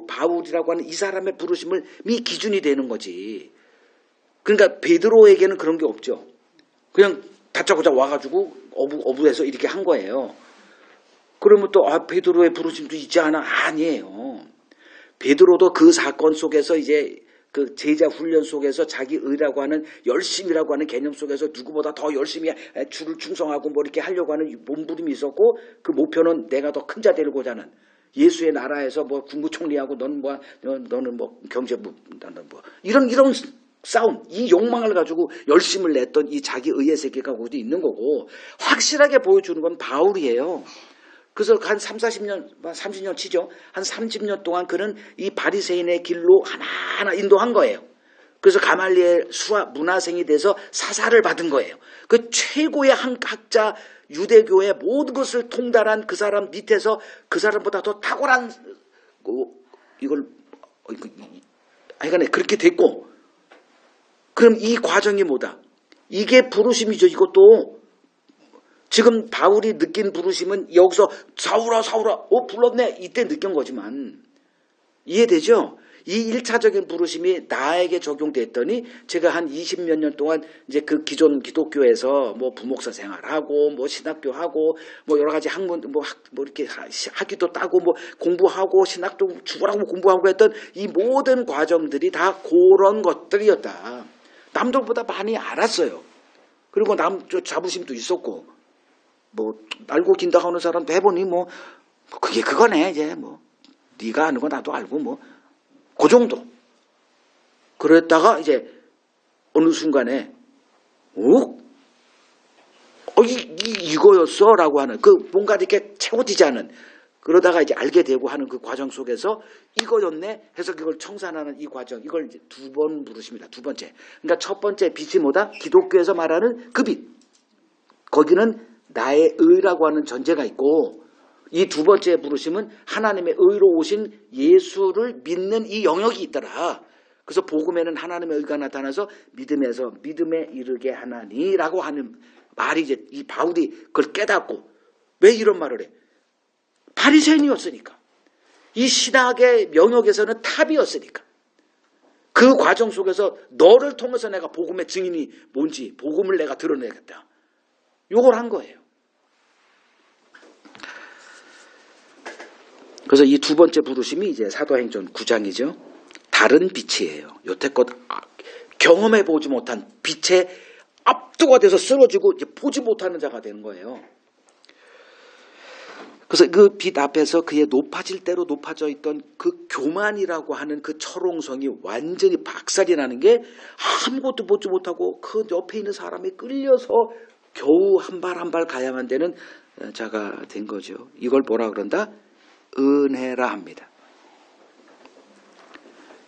바울이라고 하는 이 사람의 부르심이 기준이 되는 거지. 그러니까 베드로에게는 그런 게 없죠. 그냥 다짜고짜 와가지고 어부해서 이렇게 한 거예요. 그러면 또 베드로의 부르심도 있지 않아? 아니에요. 베드로도 그 사건 속에서 이제 그 제자 훈련 속에서 자기 의라고 하는 열심이라고 하는 개념 속에서 누구보다 더 열심히 주를 충성하고 뭐 이렇게 하려고 하는 몸부림이 있었고 그 목표는 내가 더 큰 자 되고자 하는 예수의 나라에서 뭐 국무총리하고 너는 뭐 경제부 나는 뭐 이런 싸움, 이 욕망을 가지고 열심을 냈던 이 자기 의의 세계가 거기도 있는 거고 확실하게 보여주는 건 바울이에요. 그래서 한 30년 치죠. 한 30년 동안 그는 이 바리새인의 길로 하나하나 인도한 거예요. 그래서 가말리엘 수학 문화생이 돼서 사사를 받은 거예요. 그 최고의 한 학자 유대교의 모든 것을 통달한 그 사람 밑에서 그 사람보다 더 탁월한 하여간에 그렇게 됐고 그럼 이 과정이 뭐다? 이게 부르심이죠. 이것도 지금 바울이 느낀 부르심은 여기서 사울아 불렀네 이때 느낀 거지만 이해되죠? 이 1차적인 부르심이 나에게 적용됐더니 제가 한 20몇 년 동안 이제 그 기존 기독교에서 뭐 부목사 생활하고 뭐 신학교 하고 뭐 여러 가지 학문 뭐 이렇게 학위도 따고 뭐 공부하고 신학도 죽으라고 공부하고 했던 이 모든 과정들이 다 그런 것들이었다. 남들보다 많이 알았어요. 그리고 자부심도 있었고 뭐 알고 긴다 하는 사람도 해보니 뭐 그게 그거네 이제 뭐 네가 아는 거 나도 알고 뭐 그 정도. 그랬다가 이제 어느 순간에 이거였어라고 하는 그 뭔가 이렇게 채워지지 않은 그러다가 이제 알게 되고 하는 그 과정 속에서 이거였네 해서 그걸 청산하는 이 과정 이걸 이제 두 번 부르십니다. 두 번째. 그러니까 첫 번째 빛이 뭐다? 기독교에서 말하는 그 빛. 거기는 나의 의라고 하는 전제가 있고 이 두 번째 부르심은 하나님의 의로 오신 예수를 믿는 이 영역이 있더라. 그래서 복음에는 하나님의 의가 나타나서 믿음에서 믿음에 이르게 하나니라고 하는 말이 이제 이 바울이 그걸 깨닫고 왜 이런 말을 해? 바리새인이었으니까. 이 신학의 영역에서는 탑이었으니까. 그 과정 속에서 너를 통해서 내가 복음의 증인이 뭔지 복음을 내가 드러내겠다. 요걸 한 거예요. 그래서 이 두 번째 부르심이 이제 사도행전 9장이죠. 다른 빛이에요. 여태껏 경험해 보지 못한 빛에 압도가 돼서 쓰러지고 이제 보지 못하는 자가 되는 거예요. 그래서 그 빛 앞에서 그의 높아질 대로 높아져 있던 그 교만이라고 하는 그 철옹성이 완전히 박살이 나는 게 아무것도 보지 못하고 그 옆에 있는 사람이 끌려서 겨우 한 발 한 발 가야만 되는 자가 된 거죠. 이걸 뭐라 그런다? 은혜라 합니다.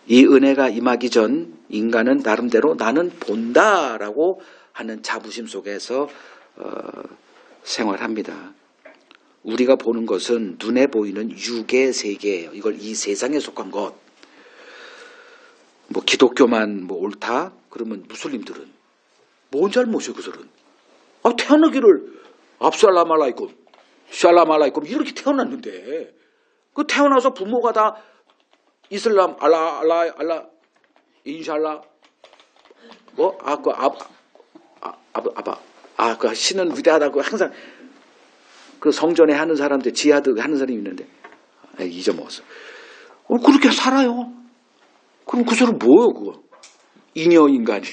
이 은혜가 임하기 전 인간은 나름대로 나는 본다라고 하는 자부심 속에서 생활합니다. 우리가 보는 것은 눈에 보이는 육의 세계예요. 이걸 이 세상에 속한 것. 뭐 기독교만 뭐 옳다? 그러면 무슬림들은 뭔 잘못이에요, 그들은? 태어나기를 압살람 알라이쿰, 샬람 알라이쿰 이렇게 태어났는데 그 태어나서 부모가 다 이슬람 알라 인샬라 뭐 그 신은 위대하다고 항상 그 성전에 하는 사람들 지하드 하는 사람이 있는데 잊어먹었어. 그렇게 살아요. 그럼 그 사람 뭐예요, 그거? 잉여 인간이.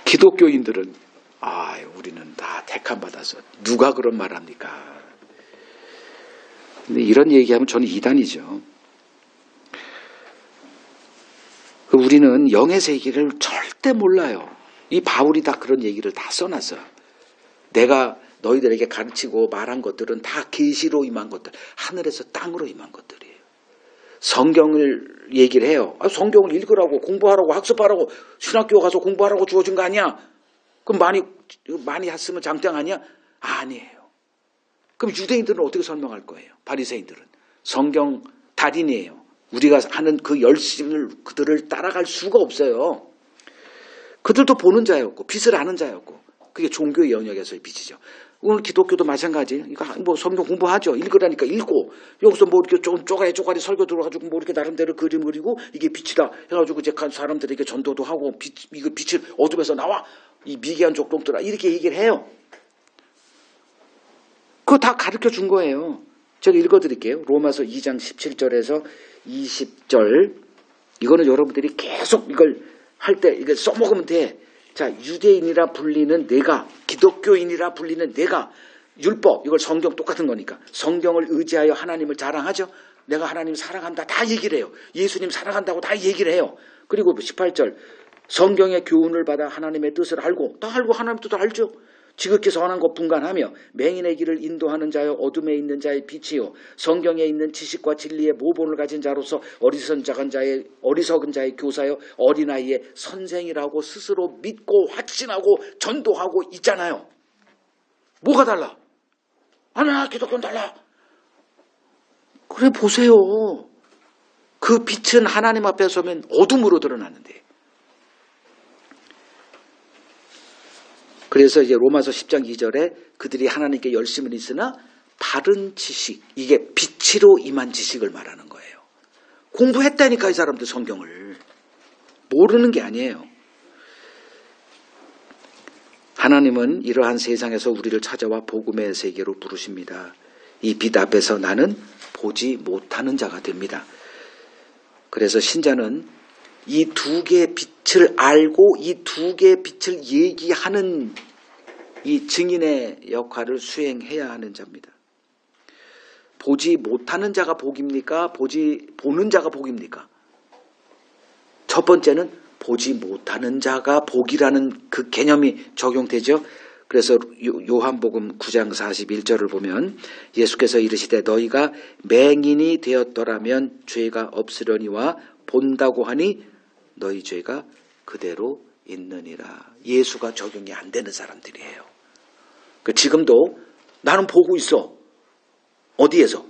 기독교인들은 우리는 다 택함 받아서 누가 그런 말 합니까? 근데 이런 얘기하면 저는 이단이죠. 우리는 영의 세계를 절대 몰라요. 이 바울이 다 그런 얘기를 다 써놨어요. 내가 너희들에게 가르치고 말한 것들은 다 계시로 임한 것들, 하늘에서 땅으로 임한 것들이에요. 성경을 얘기를 해요. 성경을 읽으라고, 공부하라고, 학습하라고, 신학교 가서 공부하라고 주어진 거 아니야? 그럼 많이 했으면 장땡 아니야? 아니에요. 그럼 유대인들은 어떻게 설명할 거예요? 바리새인들은 성경 달인이에요. 우리가 하는 그 열심을 그들을 따라갈 수가 없어요. 그들도 보는 자였고 빛을 아는 자였고 그게 종교의 영역에서의 빛이죠. 오늘 기독교도 마찬가지. 이거 뭐 성경 공부하죠. 읽으라니까 읽고 여기서 뭐 이렇게 좀 쪼가리 설교 들어가지고 뭐 이렇게 나름대로 그림 그리고 이게 빛이다 해가지고 이제 사람들에게 전도도 하고 이거 빛을 어둠에서 나와 이 미개한 족동들아 이렇게 얘기를 해요. 그거 다 가르쳐 준 거예요. 제가 읽어드릴게요. 로마서 2장 17절에서 20절. 이거는 여러분들이 계속 이걸 할 때 이걸 써먹으면 돼. 자, 유대인이라 불리는 내가, 기독교인이라 불리는 내가, 율법, 이걸 성경 똑같은 거니까. 성경을 의지하여 하나님을 자랑하죠. 내가 하나님 사랑한다. 다 얘기를 해요. 예수님 사랑한다고 다 얘기를 해요. 그리고 18절. 성경의 교훈을 받아 하나님의 뜻을 알고, 다 알고 하나님 뜻을 알죠. 지극히 선한 것 분간하며 맹인의 길을 인도하는 자여 어둠에 있는 자의 빛이요 성경에 있는 지식과 진리의 모본을 가진 자로서 어리석은 자의 교사여 어린아이의 선생이라고 스스로 믿고 확신하고 전도하고 있잖아요. 뭐가 달라? 아니야, 기독교는 달라. 그래 보세요. 그 빛은 하나님 앞에 서면 어둠으로 드러나는데. 그래서 이제 로마서 10장 2절에 그들이 하나님께 열심은 있으나 바른 지식, 이게 빛으로 임한 지식을 말하는 거예요. 공부했다니까 이 사람들 성경을. 모르는 게 아니에요. 하나님은 이러한 세상에서 우리를 찾아와 복음의 세계로 부르십니다. 이 빛 앞에서 나는 보지 못하는 자가 됩니다. 그래서 신자는 이 두 개의 빛을 알고 이 두 개의 빛을 얘기하는 이 증인의 역할을 수행해야 하는 자입니다. 보지 못하는 자가 복입니까? 보는 자가 복입니까? 첫 번째는 보지 못하는 자가 복이라는 그 개념이 적용되죠. 그래서 요한복음 9장 41절을 보면 예수께서 이르시되 너희가 맹인이 되었더라면 죄가 없으려니와 본다고 하니 너희 죄가 그대로 있느니라. 예수가 적용이 안 되는 사람들이에요. 지금도 나는 보고 있어. 어디에서?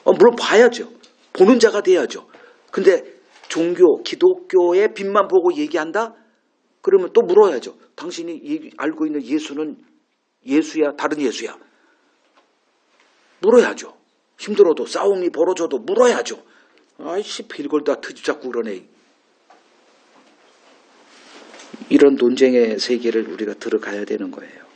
물론 봐야죠. 보는 자가 돼야죠. 근데 종교, 기독교의 빛만 보고 얘기한다? 그러면 또 물어야죠. 당신이 알고 있는 예수는 예수야? 다른 예수야? 물어야죠. 힘들어도 싸움이 벌어져도 물어야죠. 아이씨, 별걸 다 트집 잡고 그러네. 이런 논쟁의 세계를 우리가 들어가야 되는 거예요.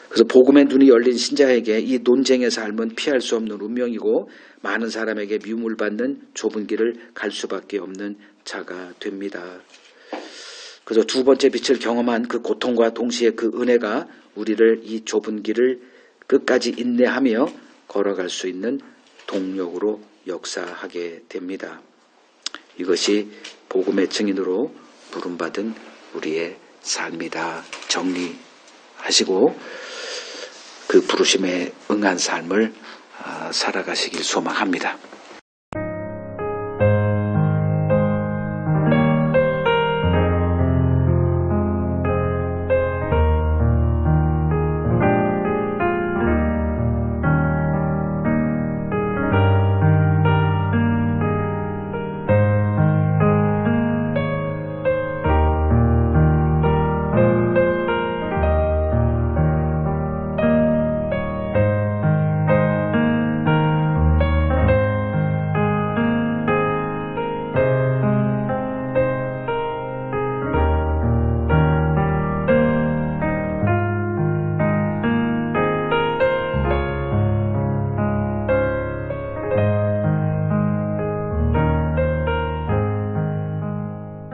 그래서 복음의 눈이 열린 신자에게 이 논쟁의 삶은 피할 수 없는 운명이고 많은 사람에게 미움을 받는 좁은 길을 갈 수밖에 없는 자가 됩니다. 그래서 두 번째 빛을 경험한 그 고통과 동시에 그 은혜가 우리를 이 좁은 길을 끝까지 인내하며 걸어갈 수 있는 동력으로 역사하게 됩니다. 이것이 복음의 증인으로 부름받은 우리의 삶이다. 정리합니다. 하시고 그 부르심에 응한 삶을 살아가시길 소망합니다.